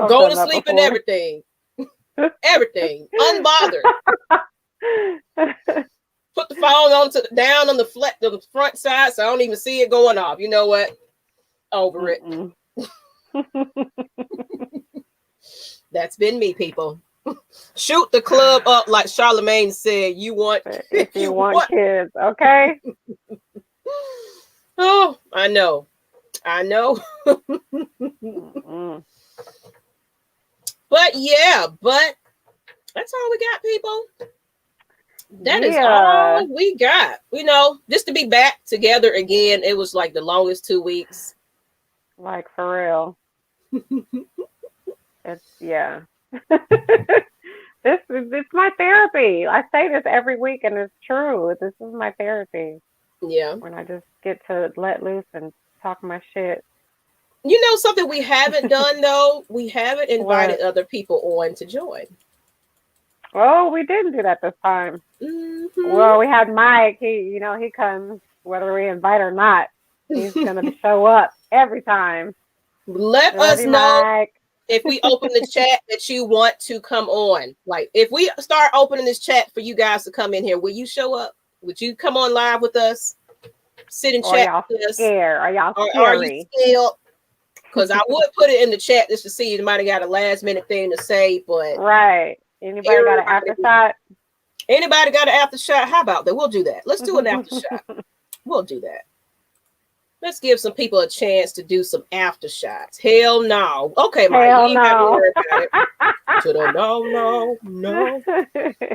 Go to sleep and everything. Everything. Unbothered. Put the phone down on the front side so I don't even see it going off. You know what? Over it. That's been me, people. Shoot the club up like Charlemagne said. You want if you want kids, okay? Oh, I know. But that's all we got, people. That is all we got. Just to be back together again, it was like the longest 2 weeks. Like, for real. It's It's my therapy. I say this every week, and it's true. This is my therapy. Yeah. When I just get to let loose and talk my shit. You know something we haven't done though? We haven't invited other people on to join. Oh, we didn't do that this time. Mm-hmm. Well, we had Mike. He comes whether we invite or not. He's gonna show up every time. Let us know, Mike, if we open the chat that you want to come on. Like if we start opening this chat for you guys to come in here, will you show up? Would you come on live with us? Sit and chat with us? Are y'all scary? Are you scared? Because I would put it in the chat just to see if you might have got a last minute thing to say, but right. Anybody got an after shot? Anybody got an after shot? How about that? We'll do that. Let's do an after shot. We'll do that. Let's give some people a chance to do some after shots. Hell no. Okay, Mike. Hell no. No.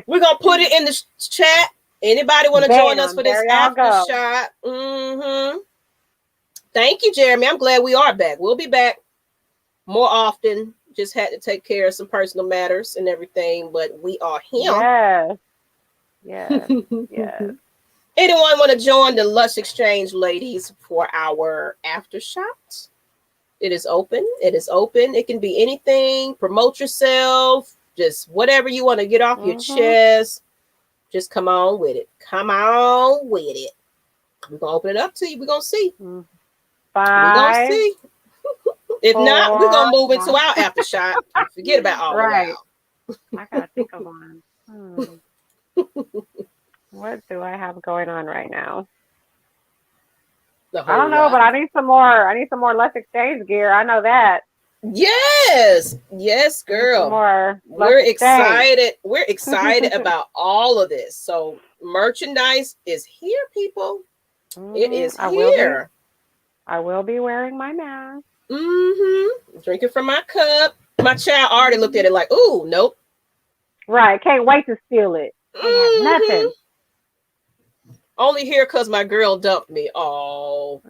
We're gonna put it in the chat. Anybody want to join us for this after shot? Mm-hmm. Thank you, Jeremy. I'm glad we are back. We'll be back more often. Just had to take care of some personal matters and everything, but we are here. Yes. Anyone want to join the Lush Exchange ladies for our after shot? It is open. It can be anything. Promote yourself. Just whatever you want to get off your chest. Just come on with it. We're going to open it up to you. We're going to see. 5. We're going to see. If 4, not, we're going to move into our after shot. Forget about all right. that. I got to think of one. What do I have going on right now? I don't know, but I need some more Lush Exchange gear. I know that. Yes, girl. We're excited. We're excited about all of this. So merchandise is here, people. It is here. I will be wearing my mask. Drinking from my cup. My child already looked at it like, ooh, nope. Right. Can't wait to steal it. Nothing. Only here because my girl dumped me. Oh.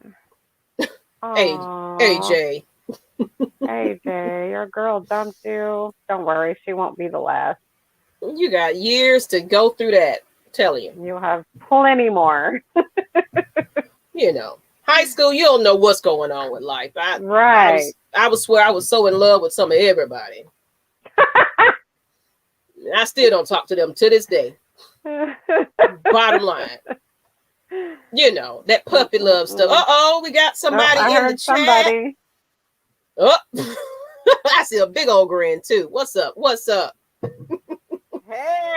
AJ. AJ, your girl dumped you. Don't worry, she won't be the last. You got years to go through that. I'm telling you. You'll have plenty more. You know, high school, you don't know what's going on with life. Right. I would swear I was so in love with some of everybody. I still don't talk to them to this day. Bottom line. You know, that puppy love stuff. We got somebody in the chat. Oh, I see a big old grin too. What's up? Hey.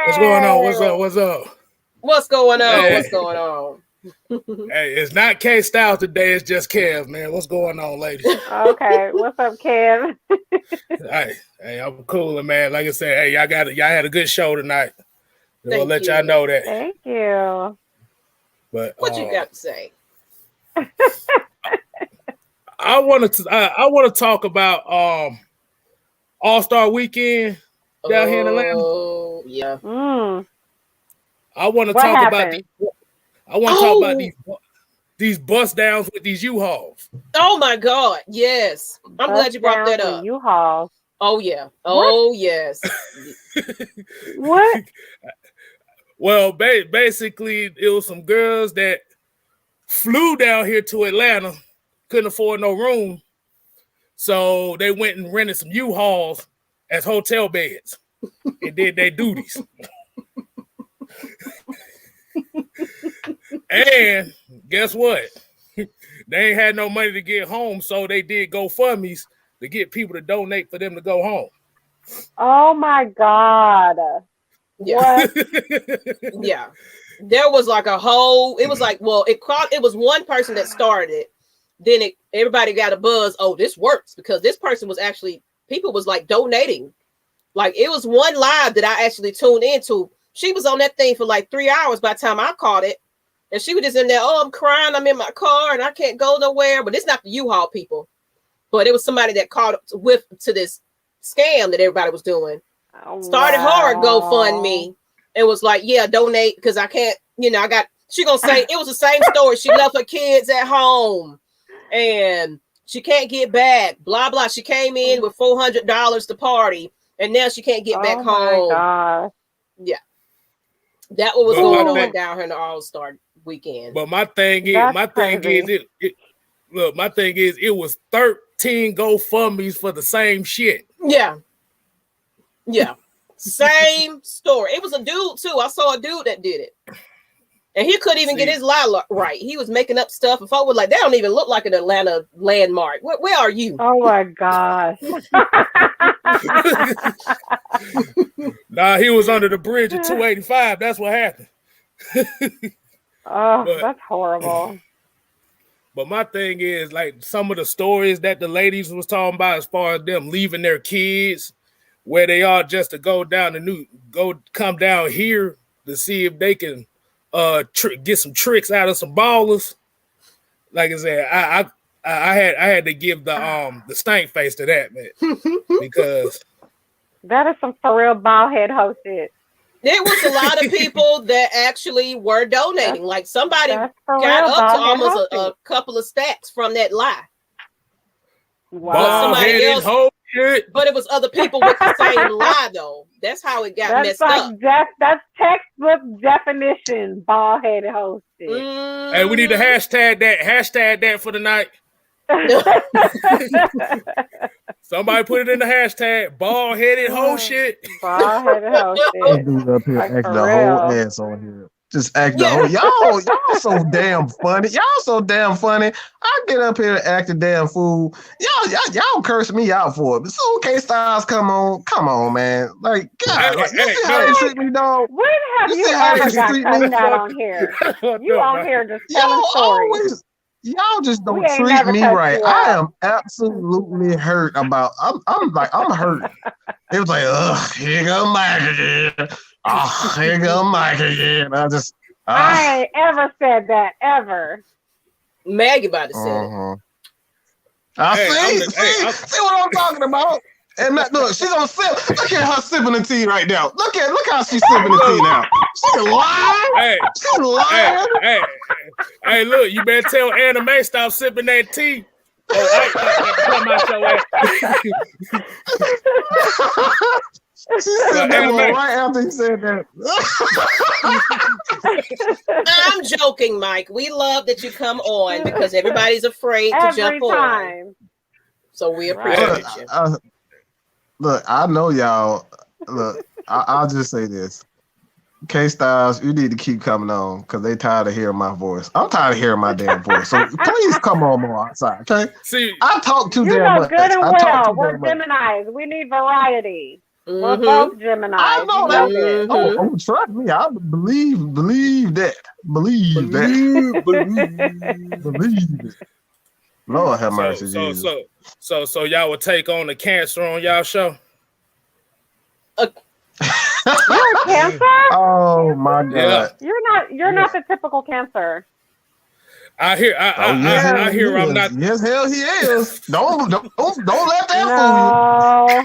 What's going on? What's up? What's going on? Hey, it's not K Styles today. It's just Kev, man. What's going on, ladies? Okay, what's up, Kev? Hey, I'm cooling, man. Like I said, hey, y'all had a good show tonight. I'll let y'all know that. Thank you. But what you got to say? I want to talk about All-Star Weekend down here in Atlanta. Oh, yeah. I want to talk about these bust downs with these U-Hauls. Oh my God, yes. I'm glad you brought that up. U-Hauls. Oh yeah. Oh what? Yes. What? Well, basically, it was some girls that flew down here to Atlanta, couldn't afford no room, so they went and rented some U-Hauls as hotel beds and did their duties. And guess what? They ain't had no money to get home, so they did GoFundMes to get people to donate for them to go home. Oh my God. Yeah. Yeah. There was like a whole, it was like, well, it was one person that started it. Then everybody got a buzz. Oh, this works, because this person was actually, people was like donating. Like it was one live that I actually tuned into. She was on that thing for like 3 hours by the time I caught it. And she was just in there, I'm crying, I'm in my car and I can't go nowhere. But it's not the U-Haul people. But it was somebody that caught up to this scam that everybody was doing. Started hard GoFundMe and was like, yeah, donate, because I can't, she gonna say it was the same story. She left her kids at home and she can't get back, blah, blah. She came in with $400 to party. And now she can't get back Oh home. my gosh. Yeah. That what was But going my on down here in the All-Star weekend. But my thing is, my thing is, it was 13 GoFundMe's for the same shit. Yeah. Yeah. Same story. It was a dude too. I saw a dude that did it. And he couldn't even get his lie right. He was making up stuff. And folks were like, that don't even look like an Atlanta landmark. Where are you? Oh my gosh. Nah, he was under the bridge at 285. That's what happened. That's horrible. But my thing is, like, some of the stories that the ladies was talking about as far as them leaving their kids where they are just to go down come down here to see if they can get some tricks out of some ballers. Like I said, I had to give the stank face to that, man, because that is some for real bald head ho shit. There was a lot of people that actually were donating. Like somebody got up to almost a couple of stacks from that lie. Wow. Somebody else, but it was other people with the same lie though. That's how it got messed up. That's textbook definition, bald headed ho shit. Hey, we need to hashtag that for the night. Somebody put it in the hashtag bald headed ho shit. Bald headed ho shit. Dude up here acting the whole ass on here. Just act the whole y'all so damn funny. Y'all so damn funny. I get up here acting damn fool. Y'all curse me out for it. But so K-Styles, come on, man. Like God, you see how you treat me, dog. When have you ever got cussed out on here? You on here just telling stories. Y'all just don't treat me right. I am absolutely hurt about. I'm hurt. It was like, here go Mike again. Oh, here go Mike again. I ain't ever said that ever. Maggie about to say it. See what I'm talking about. And look, she's on sip. Look at her sipping the tea right now. Look how she's sipping the tea now. She's lying. She's lying. Hey, look, you better tell Anna Mae stop sipping that tea. Come out your ass. She said that right after he said that. I'm joking, Mike. We love that you come on because everybody's afraid to jump on. So we appreciate you. Look, I know y'all. Look, I'll just say this. K-Styles, you need to keep coming on because they tired of hearing my voice. I'm tired of hearing my damn voice. So please come on more outside, okay? See, I talk too damn much. Good and well. We're Geminis. We need variety. We're both Geminis. I know that. Oh, trust me. I believe that. Believe it. Lord have mercy, Jesus. So y'all would take on the cancer on y'all show? You're a Cancer? Oh my God! You're not the typical Cancer. I hear I'm not. Yes, hell he is. Don't let that fool you.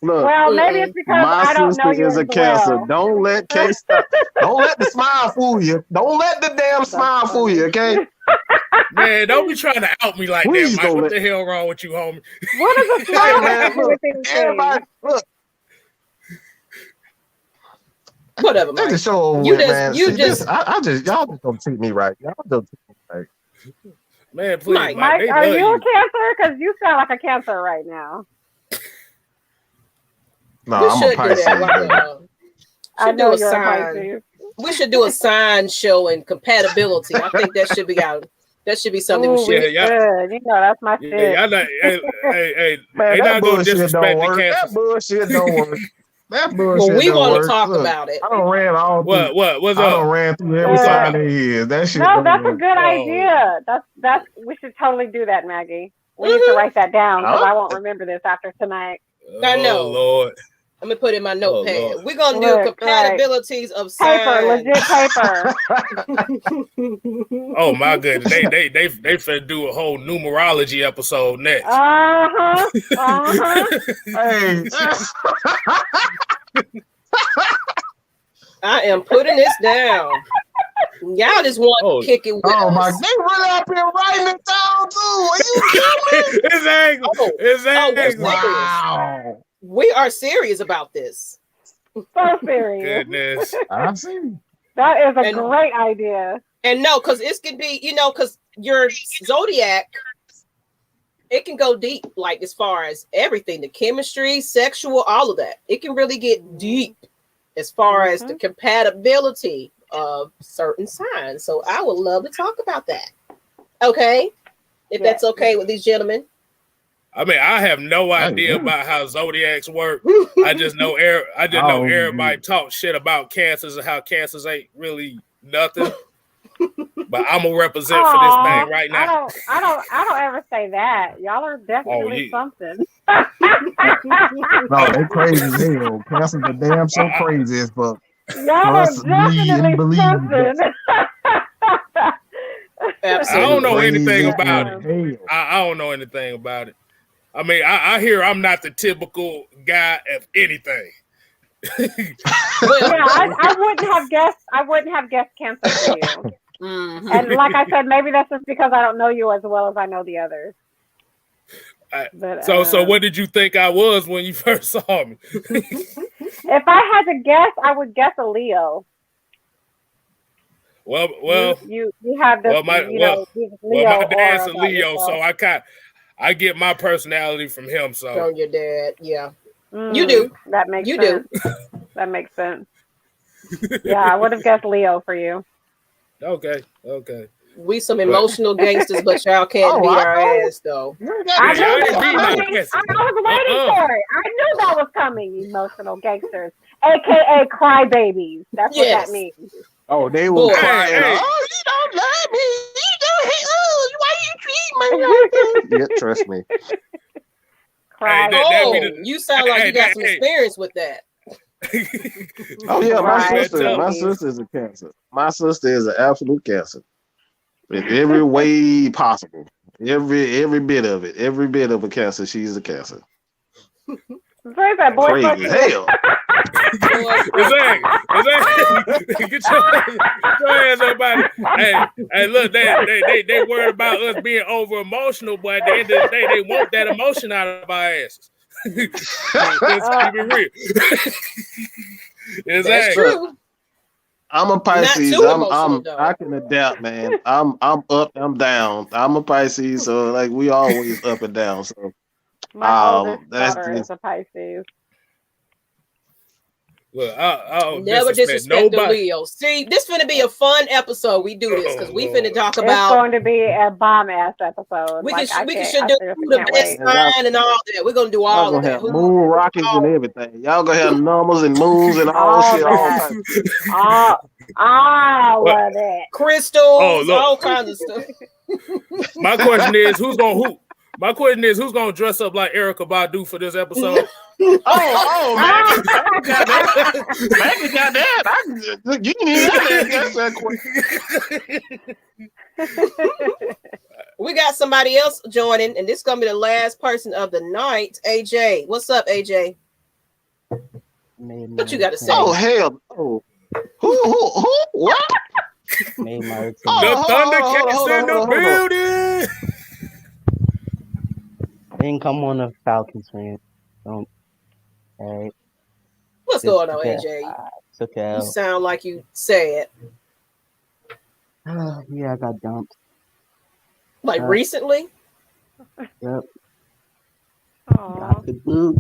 Look, well, maybe it's because I don't know you is a Cancer. Well. Don't let don't let the smile fool you. Don't let the damn smile fool you. Okay. Man, don't be trying to out me like that, Mike. What the hell wrong with you, homie? What is a smile? Man, everybody, look. Whatever, Mike. Just show y'all just don't treat me right. Y'all don't treat me right. Man, please, Mike, are you a Cancer? Because you sound like a Cancer right now. No, I'm a Pisces. I know you're a Pisces. We should do a sign show and compatibility. I think that should be out. That should be something we should. Yeah, you know that's my shit. Yeah, hey, man, they not gonna disrespect the Cancer. That bullshit don't work. That bullshit. Well, we want to talk Look, about it. I done ran all. What's up? I done ran through every sign there is. That shit. No, that's a good idea. That's we should totally do that, Maggie. We need to write that down because I won't remember this after tonight. I know. Lord. I'm gonna put it in my notepad. We're gonna do compatibilities of signs. Legit paper. Oh my goodness, they finna do a whole numerology episode next. Hey. I am putting this down. Y'all just want to kick it with us. My! They really up here writing it down too. Are you kidding me? It's angry. It's angry. Wow. We are serious about this. So serious. Goodness. I see. That is a great idea. And no, because this could be, because your zodiac, it can go deep, like as far as everything, the chemistry, sexual, all of that. It can really get deep as far as the compatibility of certain signs. So I would love to talk about that. Okay. If that's okay with these gentlemen. I mean, I have no idea about how zodiacs work. I just know everybody talk shit about cancers and how cancers ain't really nothing. But I'm gonna represent for this thing right now. I don't ever say that. Y'all are definitely something. No, they crazy as hell. Cancers are damn so crazy as fuck. Y'all are definitely something. Absolutely. I don't know anything about it. I don't know anything about it. I mean, I hear I'm not the typical guy of anything. I wouldn't have guessed cancer for you. Mm-hmm. And like I said, maybe that's just because I don't know you as well as I know the others. So what did you think I was when you first saw me? If I had to guess, I would guess a Leo. Well, you have this. My dad's a Leo, so I get my personality from him. So from your dad, yeah, you do. That makes sense. Do. That makes sense. Yeah, I would have guessed Leo for you. Okay. We some emotional gangsters, but y'all can't beat our ass though. I was waiting for it. I knew that was coming. Emotional gangsters, aka crybabies. That's what that means. Oh, they will cry. Hey. Oh, you don't love me. You don't hate. Oh, why you treat me like this? Yeah, trust me. Cry. You sound like you got some experience with that. Oh yeah, my sister is a cancer. My sister is an absolute cancer. In every way possible. Every bit of it. Every bit of a cancer, she's a cancer. Crazy as hell. Exactly. Get your ass up out of it. Hey, look, they worried about us being over emotional, but at the end of the day, they want that emotion out of our asses. Let's keep it real. Exactly. That's true. I'm a Pisces. I can adapt, man. I'm up, I'm down. I'm a Pisces, so like we always up and down. So my oldest daughter is a Pisces. Well, I never disrespect the Leo. See, this finna be a fun episode. We do this because we finna talk about. It's going to be a bomb ass episode. We should do the best sign and all that. We're gonna do all of that. Moon rockets and everything. Y'all gonna have numbers and moons and all shit. All of that. Crystals, all kinds of stuff. My question is, who's gonna dress up like Erykah Badu for this episode? Man. Maggie got that. You can hear that question. We got somebody else joining, and this is gonna be the last person of the night. AJ, what's up, AJ? What you got to say? Oh hell! Oh, who? What? The Thundercats in the building. I didn't come on the Falcons, man. All right. What's going on, AJ? It's okay. You sound like you sad. Yeah, I got dumped. Like recently? Yep. Got the boot.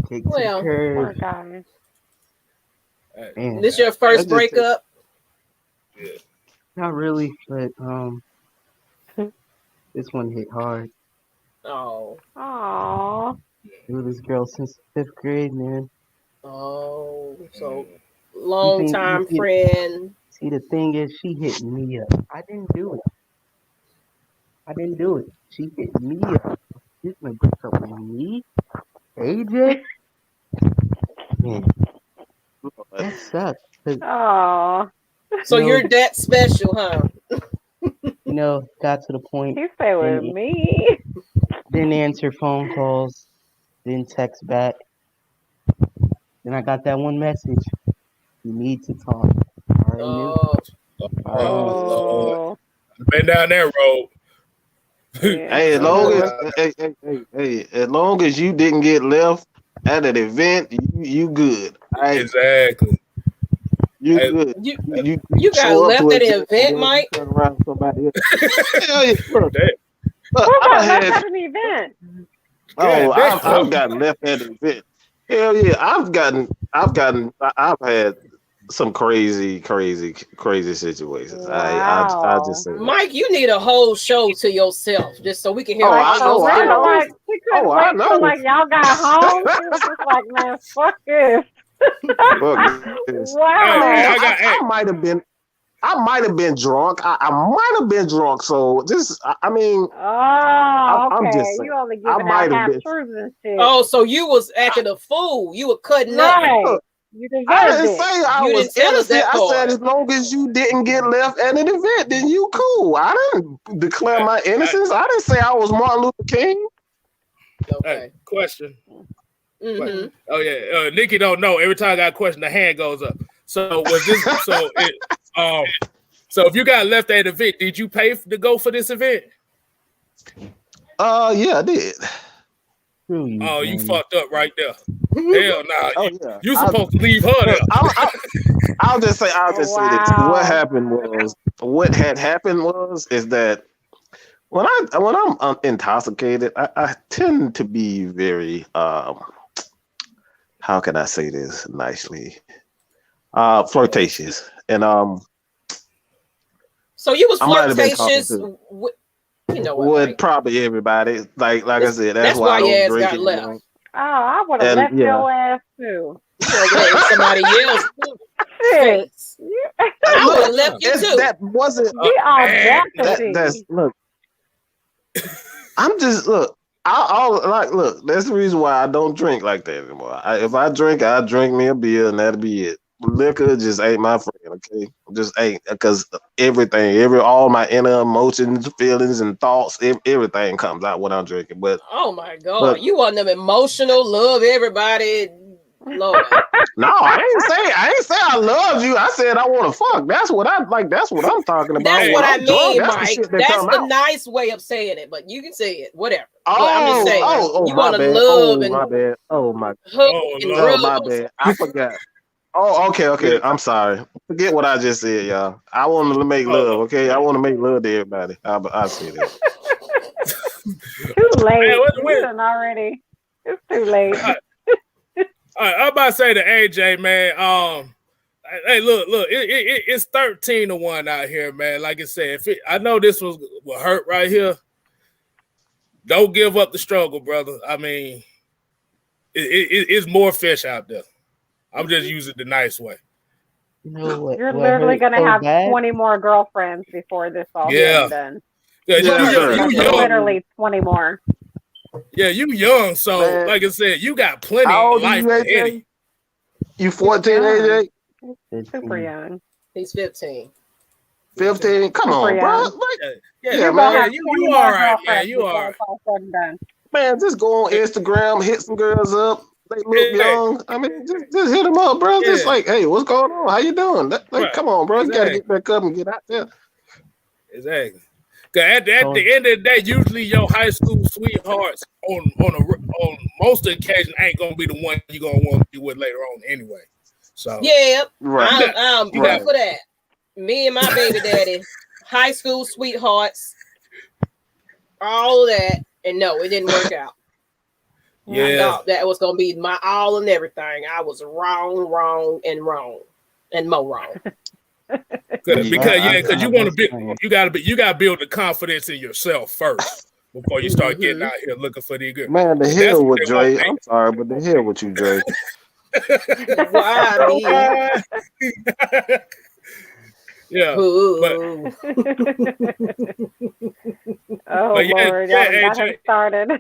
Well, poor guy. This your first breakup? Yeah. Not really, but this one hit hard. Oh. Knew this girl since 5th grade, man. Oh, so long time friend. See, the thing is, she hit me up. I didn't do it. She hit me up. She's gonna break up with me, AJ. Man, that sucks. So you're that special, huh? Got to the point. You stay with me. Didn't answer phone calls. Didn't text back. Then I got that one message. You need to talk. Been down that road. Hey, as long long as you didn't get left at an event, you good. Right? Exactly. You Hey, good. You got show up left to at a an event, Mike. Turn around somebody else. Hell yeah, look, Damn. look, Who I got left had. at an event? Oh, God damn. I've gotten left at an event. Hell yeah, I've had some crazy situations. I Wow. just say that. Mike, you need a whole show to yourself just so we can hear Oh, all For your I real, know. like she couldn't I wait till know. like y'all got home. She was just like, man, fuck this. Fuck this. Wow. I might have been drunk. I might have been drunk. So just, I mean, Oh, I'm okay. just saying. You only I giving might out have half been. truths and shit. Oh, so you was acting a fool. You were cutting up. Right. Look, You I deserved didn't it. say I You was didn't tell us innocent. that I said part. as long as you didn't get left at an event, then you cool. I didn't declare my innocence. I didn't say I was Martin Luther King. Okay. Question. Mm-hmm. Oh yeah, Nikki don't know. Every time I got a question, the hand goes up. So was this? So if you got left at an event, did you pay to go for this event? Yeah, I did. Oh, you fucked up right there. Hell no. Oh yeah. You supposed to leave her there. I'll just say this. Wow. What had happened is that when I'm intoxicated, I tend to be very how can I say this nicely? Flirtatious. And So you was I might have been talking flirtatious to- with, you know what, with Mike? probably everybody. Like I said, that's why I your don't ass drink got anymore. left. Oh, I would have And, left yeah. your ass too. You know what, somebody else Shit. face. I would have left you too. That wasn't The audacity. that's look. I'm just look. Look. That's the reason why I don't drink like that anymore. If I drink, I drink me a beer, and that'll be it. Liquor just ain't my friend. Okay, just ain't, because all my inner emotions, feelings, and thoughts, everything comes out when I'm drinking. But Oh my God, you want them emotional, love everybody, Lord. no, I ain't say I love you. I said I want to fuck. That's what I like. That's what I'm talking about. That's When what I I'm drunk, mean, that's the Mike. shit that That's come the out. nice way of saying it, but you can say it, whatever. Oh, But I'm just saying, you my want to bad. love and My bad. Oh my. hug Oh, and Lord. rub. My bad. I forgot. Oh, okay. I'm sorry. Forget what I just said, y'all. I want to make love. Okay, I want to make love to everybody. I say that. Too late. Man, You done already. It's too late. All right, I'm about to say to AJ, man. Hey, look, it's 13-1 out here, man. Like I said, I know this will hurt right here. Don't give up the struggle, brother. I mean, it's more fish out there. I'm just using the nice way. You know what? You're what literally hurt gonna so have bad? 20 more girlfriends before this all Yeah. said and done. Yeah, Yeah, sure. you Like, young. literally 20 more. Yeah, you young. So, Man. like I said, you got plenty How of old are life you, ahead of AJ? you. You 14, Young. AJ? Super young. He's 15. 15? Come Super on, bro. young. Like, Yeah, Yeah, You're man. gonna have you 20 all more right, man. girlfriends You before all right. it's all said and done. man, just go on Instagram, hit some girls up. They look Yeah. young. I mean, just hit them up, bro. Just Yeah. like, hey, what's going on? How you doing? Right. Come on, bro. You got to Exactly. get back up and get out there. Exactly. Cause at the end of the day, usually your high school sweethearts on most occasions ain't gonna be the one you're gonna want to be with later on anyway. So Yeah, Right. I'm you proof got- for that. Me and my baby daddy, high school sweethearts, all that, and no, it didn't work out. I yeah, thought that was gonna be my all and everything. I was wrong, and more wrong. because you want to be understand. you gotta build the confidence in yourself first before you start getting out here looking for the good. Man, the That's hell what with they want, Dre. man. I'm sorry, but the hell with you, Dre. Why me? Yeah, Ooh. Oh, But yeah, Lord. yeah, Y'all got him AJ. started.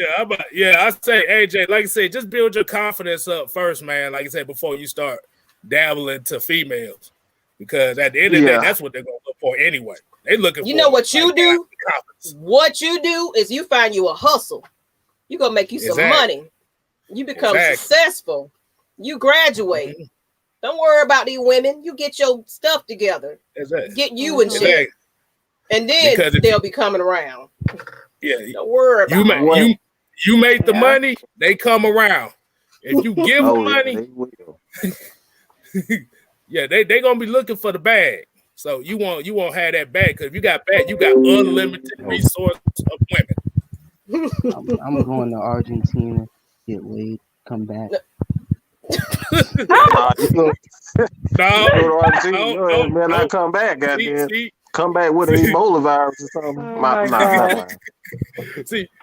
I say AJ, like I said, just build your confidence up first, man. Like I said, before you start dabbling to females, because at the end of the day, that's what they're gonna look for anyway. They looking. You for know what you do? confidence. What you do is you find you a hustle. You gonna make you some Exactly. money. You become Exactly. successful. You graduate. Mhm. Don't worry about these women. You get your stuff together. Exactly. Get you and shit. Exactly. And then Because if they'll be coming around. Yeah, Don't worry about you it. You make the money, they come around. If you give them money, they will. yeah, they gonna be looking for the bag. So you won't have that bag, because if you got bag, you got unlimited resource of women. I'm going to Argentina, get laid, come back. You go to Argentina, you better not come back, goddamn. Come back with an Ebola virus or something.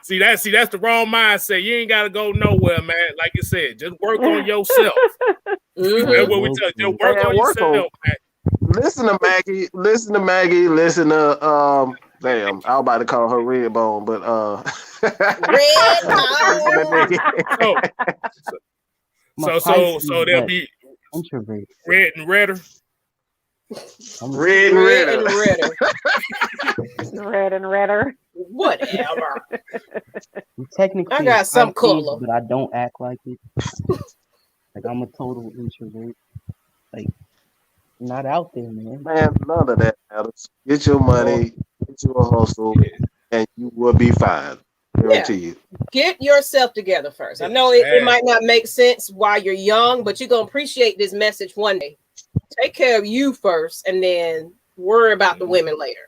See, that's the wrong mindset. You ain't gotta go nowhere, man. Like you said, just work on yourself. That's what we tell you. Just work on yourself, man. Listen to Maggie. Listen to damn, I was about to call her Red Bone, but Red Bone. So there'll be introvert. red and redder. Red and redder. Red and redder. Whatever. Technically, I got some color, but I don't act like it. Like I'm a total introvert. Like not out there, man. Man, none of that matters. Get your money, get you a hustle, and you will be fine. Guarantee you. Get yourself together first. I know it might not make sense while you're young, but you're gonna appreciate this message one day. Take care of you first, and then worry about the women later.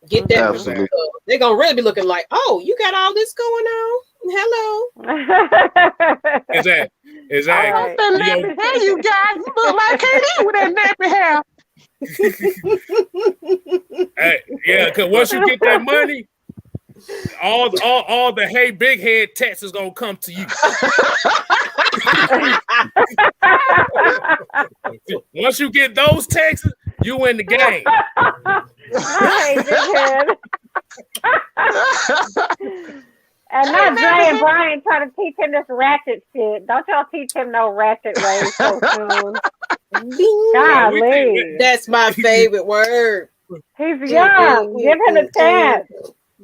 Get that. Absolutely. They're gonna really be looking like, oh, you got all this going on. Hello. Exactly. Right. That nappy hair you got, you look like KD with that nappy hair. Hey, yeah, because once you get that money, all the hey big head texts is gonna come to you. Once you get those texts, you win the game. Hey, big head. And not Jay and Brian trying to teach him this ratchet shit. Don't y'all teach him no ratchet ways so soon. Golly. That's my favorite word. He's young. Give him a chance.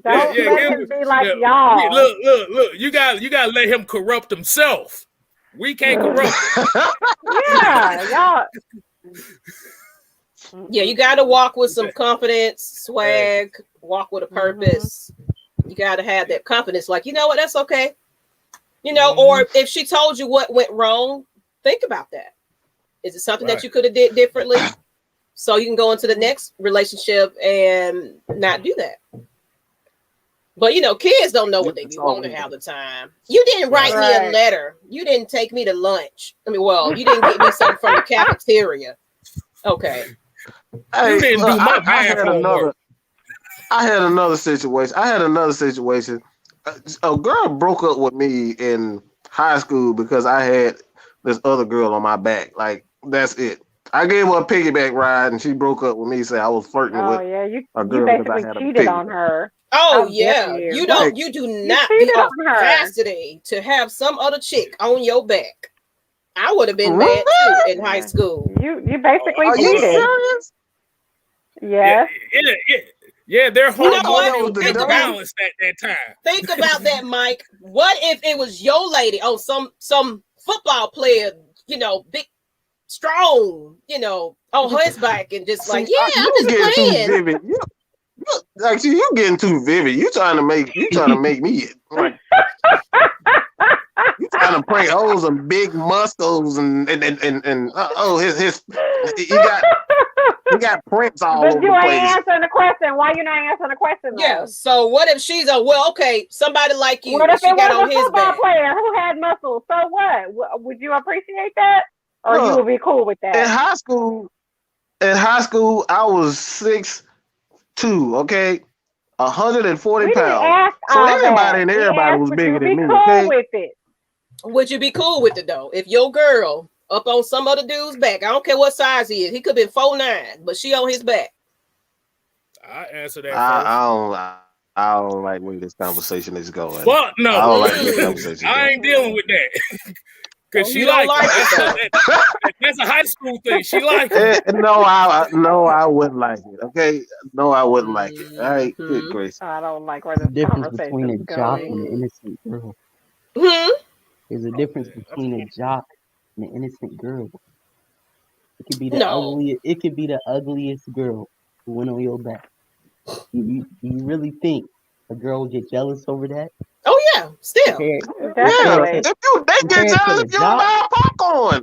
Don't let him be like y'all. Look. You got to let him corrupt himself. We can't corrupt him. Yeah, y'all. Yeah, you got to walk with some confidence, swag, walk with a purpose. You got to have that confidence. Like, you know what? That's okay. You know, or if she told you what went wrong, think about that. Is it something that you could have did differently? So you can go into the next relationship and not do that. But, you know, kids don't know what they be wanting all the time. You didn't write me a letter. You didn't take me to lunch. I mean, well, you didn't get me something from the cafeteria. Okay. Hey, you didn't do my bad homework. I had another situation. A girl broke up with me in high school because I had this other girl on my back. Like, that's it. I gave her a piggyback ride, and she broke up with me. Saying I was flirting with a girl you because I basically had cheated on her. Oh yeah, you do not be the capacity to have some other chick on your back. I would have been mad too in high school. You basically cheated. You serious? Yes. Yeah, they're hormonal imbalance at that time. Think about that, Mike. What if it was your lady on some football player, you know, big, strong, you know, on his back and just like, yeah, I'm just playing. Like, you getting too vivid. You trying to make me like, you trying to prank holes and big muscles and his he got prints all over the place. But you ain't answering the question. Why you not answering the question? Though? Yeah. So what if she's somebody like you? What if she it got was on a his football back? player who had muscles? So what? Would you appreciate that, or you would be cool with that? In high school, I was 6'2", okay, 140 pounds. So everybody was bigger than me. Okay, with it. Would you be cool with it though? If your girl up on some other dude's back, I don't care what size he is. He could be 4'9", but she on his back. I answer that. I don't like where this conversation is going. Fuck no. I don't like this conversation. I ain't dealing with that. Because she like it. That's a high school thing. She like it. No, I wouldn't like it. Okay, no, I wouldn't like it. All right, good grace. I don't like where this difference conversation between a jock and an innocent girl. There's a difference between a jock and an innocent girl. It could be the ugliest girl who went on your back. You really think a girl will get jealous over that? Oh Yeah, still. Definitely. If they get jealous if you don't buy popcorn.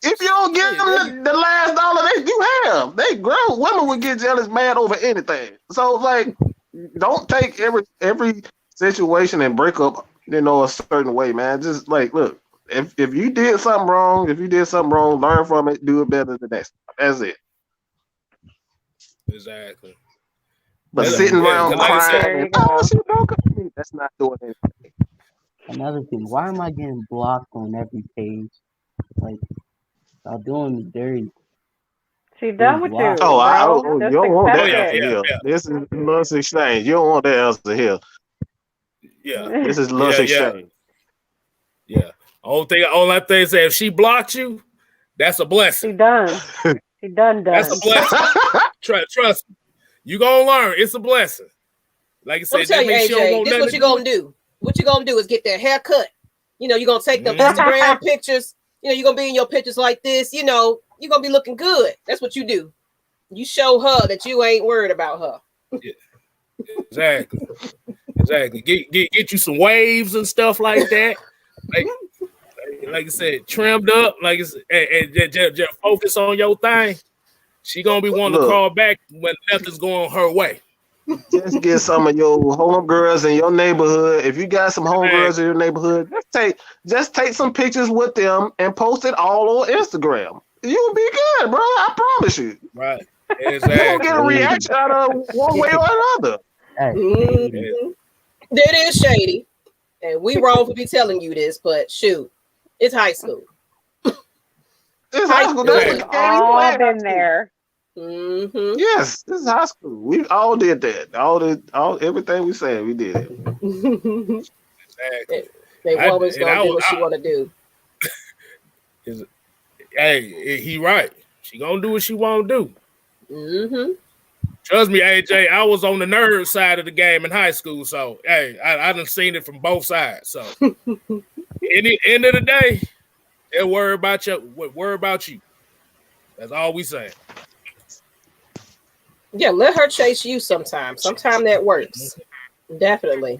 If you don't give them the last dollar that you have, they grown women would get jealous mad over anything. So like, don't take every situation and break up, a certain way, man. Just like, look, if you did something wrong, learn from it, do it better the next time. That's it. Exactly. But sitting around crying, she broke up with me. That's not doing anything. Another thing, why am I getting blocked on every page? Like, y'all doing me dirty. She done with you. Oh, you don't want that answer yeah. here. This is Lush Exchange. You don't want that answer here. Yeah. This is Lush Exchange. Yeah. Only thing is, if she blocked you, that's a blessing. She done. She done. That's a blessing. Trust me. You gonna learn. It's a blessing. Like I said, tell you, AJ, this is what you gonna do. What you gonna do is get that haircut. You're gonna take them Instagram pictures. You're gonna be in your pictures like this. You're gonna be looking good. That's what you do. You show her that you ain't worried about her. Yeah. Exactly. Get you some waves and stuff like that. Like I said, trimmed up. Like and just focus on your thing. She gonna be wanting to call back when nothing's going her way. Just get some of your homegirls in your neighborhood. If you got some homegirls in your neighborhood, just take some pictures with them and post it all on Instagram. You'll be good, bro. I promise you. Right. Exactly. You'll get a reaction out of one way or another. Mm-hmm. That is shady. And we wrong for be telling you this, but shoot, it's high school. It's high school. We've all been there. Mm-hmm. Yes, this is high school. We all did that. All everything we said, we did it. Exactly. They woman's gonna do what she want to do. Hey, he right. She gonna do what she want to do. Mm-hmm. Trust me, AJ. I was on the nerd side of the game in high school, so hey, I done seen it from both sides. So, in the end of the day, they'll worry about you. Worry about you. That's all we say. Yeah, let her chase you sometime. Sometime that works. Definitely.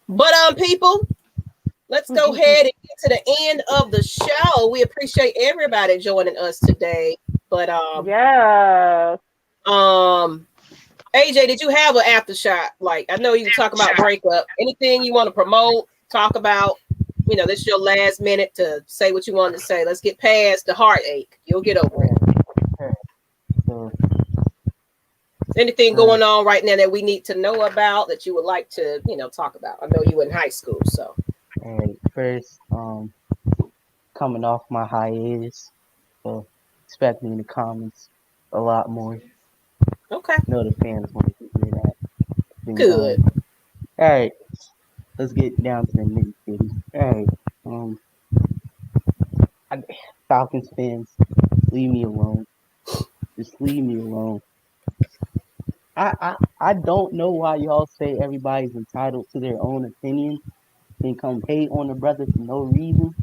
But people, let's go ahead and get to the end of the show. We appreciate everybody joining us today. But yes. AJ, did you have an after shot? Like, I know you talk about breakup. Anything you want to promote, talk about? This is your last minute to say what you want to say. Let's get past the heartache. You'll get over it. Anything going on right now that we need to know about that you would like to, talk about? I know you in high school, so. All right, first, coming off my hiatus, so expect me in the comments a lot more. Okay. I know the fans want to hear that. Good. All right, let's get down to the nitty-gritty. All right, Falcons fans, leave me alone. Just leave me alone. I don't know why y'all say everybody's entitled to their own opinion and come hate on the brother for no reason.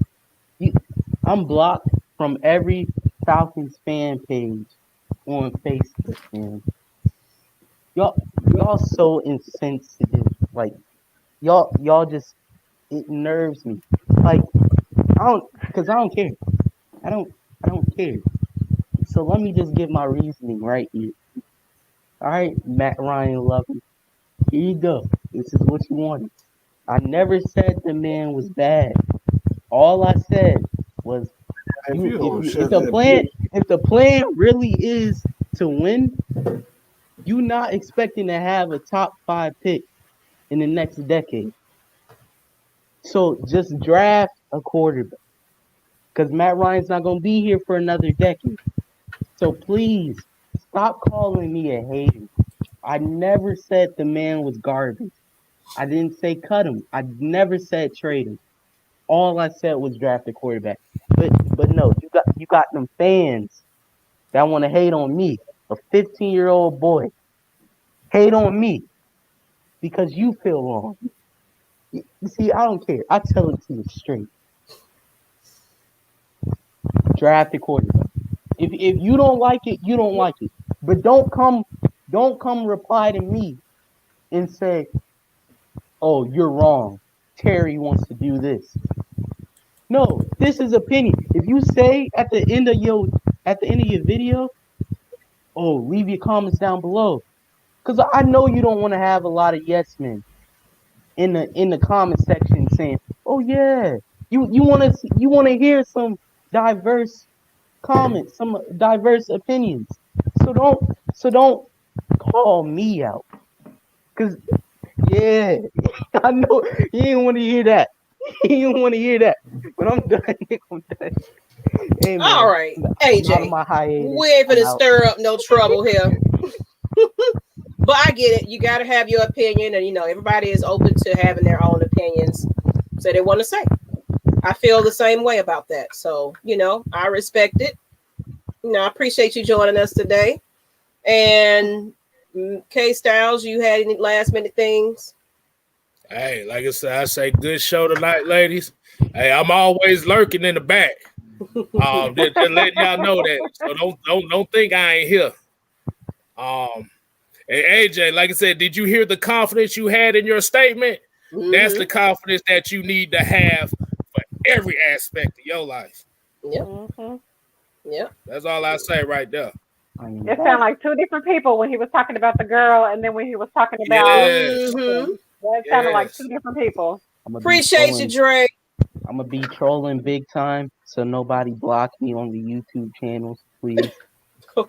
I'm blocked from every Falcons fan page on Facebook, man. Y'all so insensitive. Like y'all just, it nerves me. Like I don't care. I don't care. So let me just give my reasoning right here. All right, Matt Ryan, love you. Here you go. This is what you wanted. I never said the man was bad. All I said was, if the plan really is to win, you're not expecting to have a top 5 pick in the next decade. So just draft a quarterback, because Matt Ryan's not going to be here for another decade. So please stop calling me a hater. I never said the man was garbage. I didn't say cut him. I never said trade him. All I said was draft a quarterback. But no, you got them fans that want to hate on me, a 15-year-old boy. Hate on me because you feel wrong. You see, I don't care. I tell it to you straight. Draft a quarterback. If you don't like it, you don't like it. But don't come reply to me and say, oh, you're wrong. Terry wants to do this. No, this is opinion. If you say at the end of your video, oh, leave your comments down below. Cause I know you don't want to have a lot of yes men in the comment section saying, oh yeah, you want to hear some diverse comments, some diverse opinions. So don't call me out. Cause yeah, I know you didn't want to hear that. You didn't want to hear that. But I'm done. I'm done. Hey, man, all right, AJ. We ain't finna stir up no trouble here. But I get it. You got to have your opinion, and everybody is open to having their own opinions. So they want to say. I feel the same way about that. So I respect it. I appreciate you joining us today. And K Styles, you had any last minute things? Hey, like I said, I say good show tonight, ladies. Hey, I'm always lurking in the back. Just letting y'all know that. So don't think I ain't here. And AJ, like I said, did you hear the confidence you had in your statement? Mm-hmm. That's the confidence that you need to have for every aspect of your life. Yep. Mm-hmm. Yep. That's all I say right there. It sounded like two different people when he was talking about the girl and then when he was talking about it sounded like two different people. Appreciate you, Dre. I'm gonna be trolling big time, so nobody block me on the YouTube channels, please.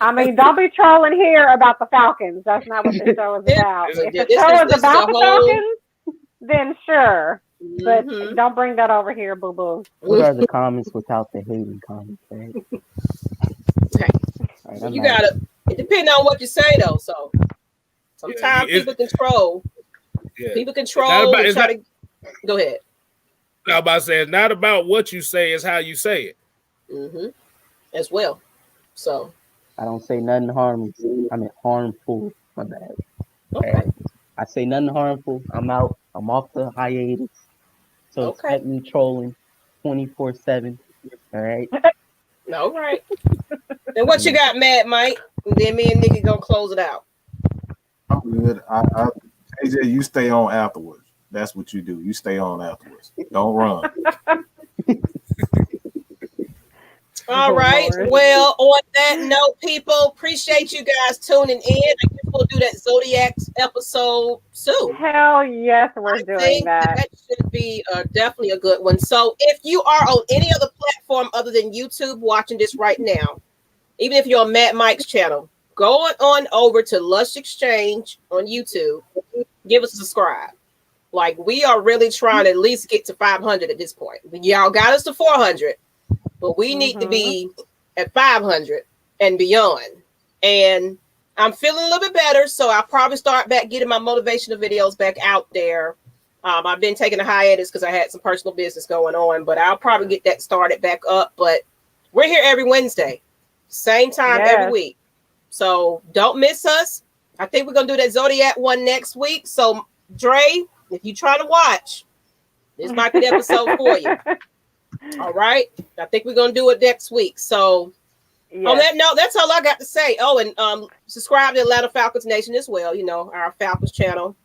I mean, don't be trolling here about the Falcons. That's not what the show is about. If the show is about the Falcons, then sure. But don't bring that over here, boo-boo. What are the comments without the hating comments, right? Right, you gotta, it depends on what you say, though. So sometimes people control. Yeah. People control. Go ahead. I was about to say, it's not about what you say, it's how you say it. Mm-hmm. As well. So I don't say nothing harmful. I mean harmful. My bad. Okay. I say nothing harmful. I'm out. I'm off the hiatus. So expect me trolling 24/7. All right. All right. Then what you got, Mad Mike? And then me and Nikki gonna close it out. I'm good. AJ, you stay on afterwards. That's what you do. You stay on afterwards. Don't run. All right. Well, on that note, people, appreciate you guys tuning in. I guess we'll do that Zodiac episode soon. Hell yes, we're doing that. That should be definitely a good one. So if you are on any other platform other than YouTube watching this right now, even if you're on Matt Mike's channel, go on over to Lush Exchange on YouTube. Give us a subscribe. Like, we are really trying to at least get to 500 at this point. Y'all got us to 400. But we need to be at 500 and beyond. And I'm feeling a little bit better, so I'll probably start back getting my motivational videos back out there. I've been taking a hiatus because I had some personal business going on, but I'll probably get that started back up. But we're here every Wednesday, same time every week. So don't miss us. I think we're going to do that Zodiac one next week. So, Dre, if you're trying to watch, this might be the episode for you. All right. I think we're going to do it next week. So on that note, that's all I got to say. Oh, and subscribe to Atlanta Falcons Nation as well. Our Falcons channel.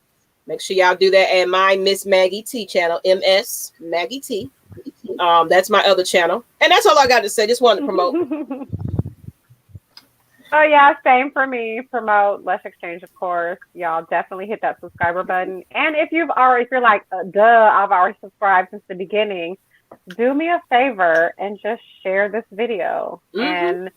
Make sure y'all do that. And my Miss Maggie T channel, MS Maggie T. That's my other channel. And that's all I got to say. Just wanted to promote. Oh yeah, same for me. Promote Lush Exchange, of course. Y'all definitely hit that subscriber button. And if you're like, I've already subscribed since the beginning, do me a favor and just share this video and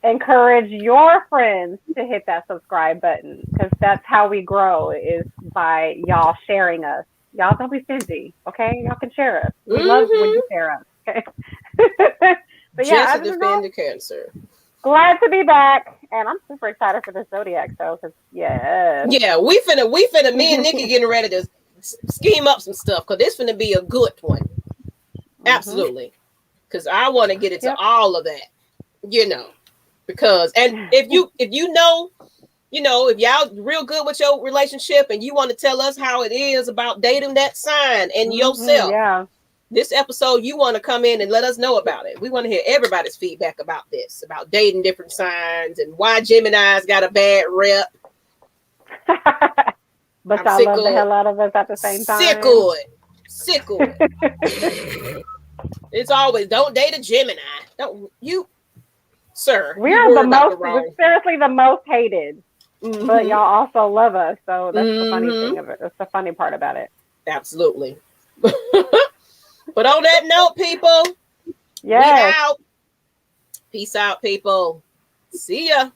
encourage your friends to hit that subscribe button, because that's how we grow, is by y'all sharing us. Y'all don't be stingy, okay? Y'all can share us. We love when you share us, okay? But yeah, just to defend the cancer. Glad to be back, and I'm super excited for this Zodiac show, because we finna me and Nikki getting ready to scheme up some stuff, because this finna be a good one. Absolutely, because I want to get into all of that, because if y'all real good with your relationship and you want to tell us how it is about dating that sign and yourself, this episode you want to come in and let us know about it. We want to hear everybody's feedback about this, about dating different signs and why Gemini's got a bad rep. But y'all love the hell out of us at the same time. Sick of it. Sick of it. It's always don't date a Gemini. Don't you, sir? We are the most, we're seriously the most hated. Mm-hmm. But y'all also love us, so that's the funny thing of it. That's the funny part about it. Absolutely. But on that note, people, we out. Peace out, people. See ya.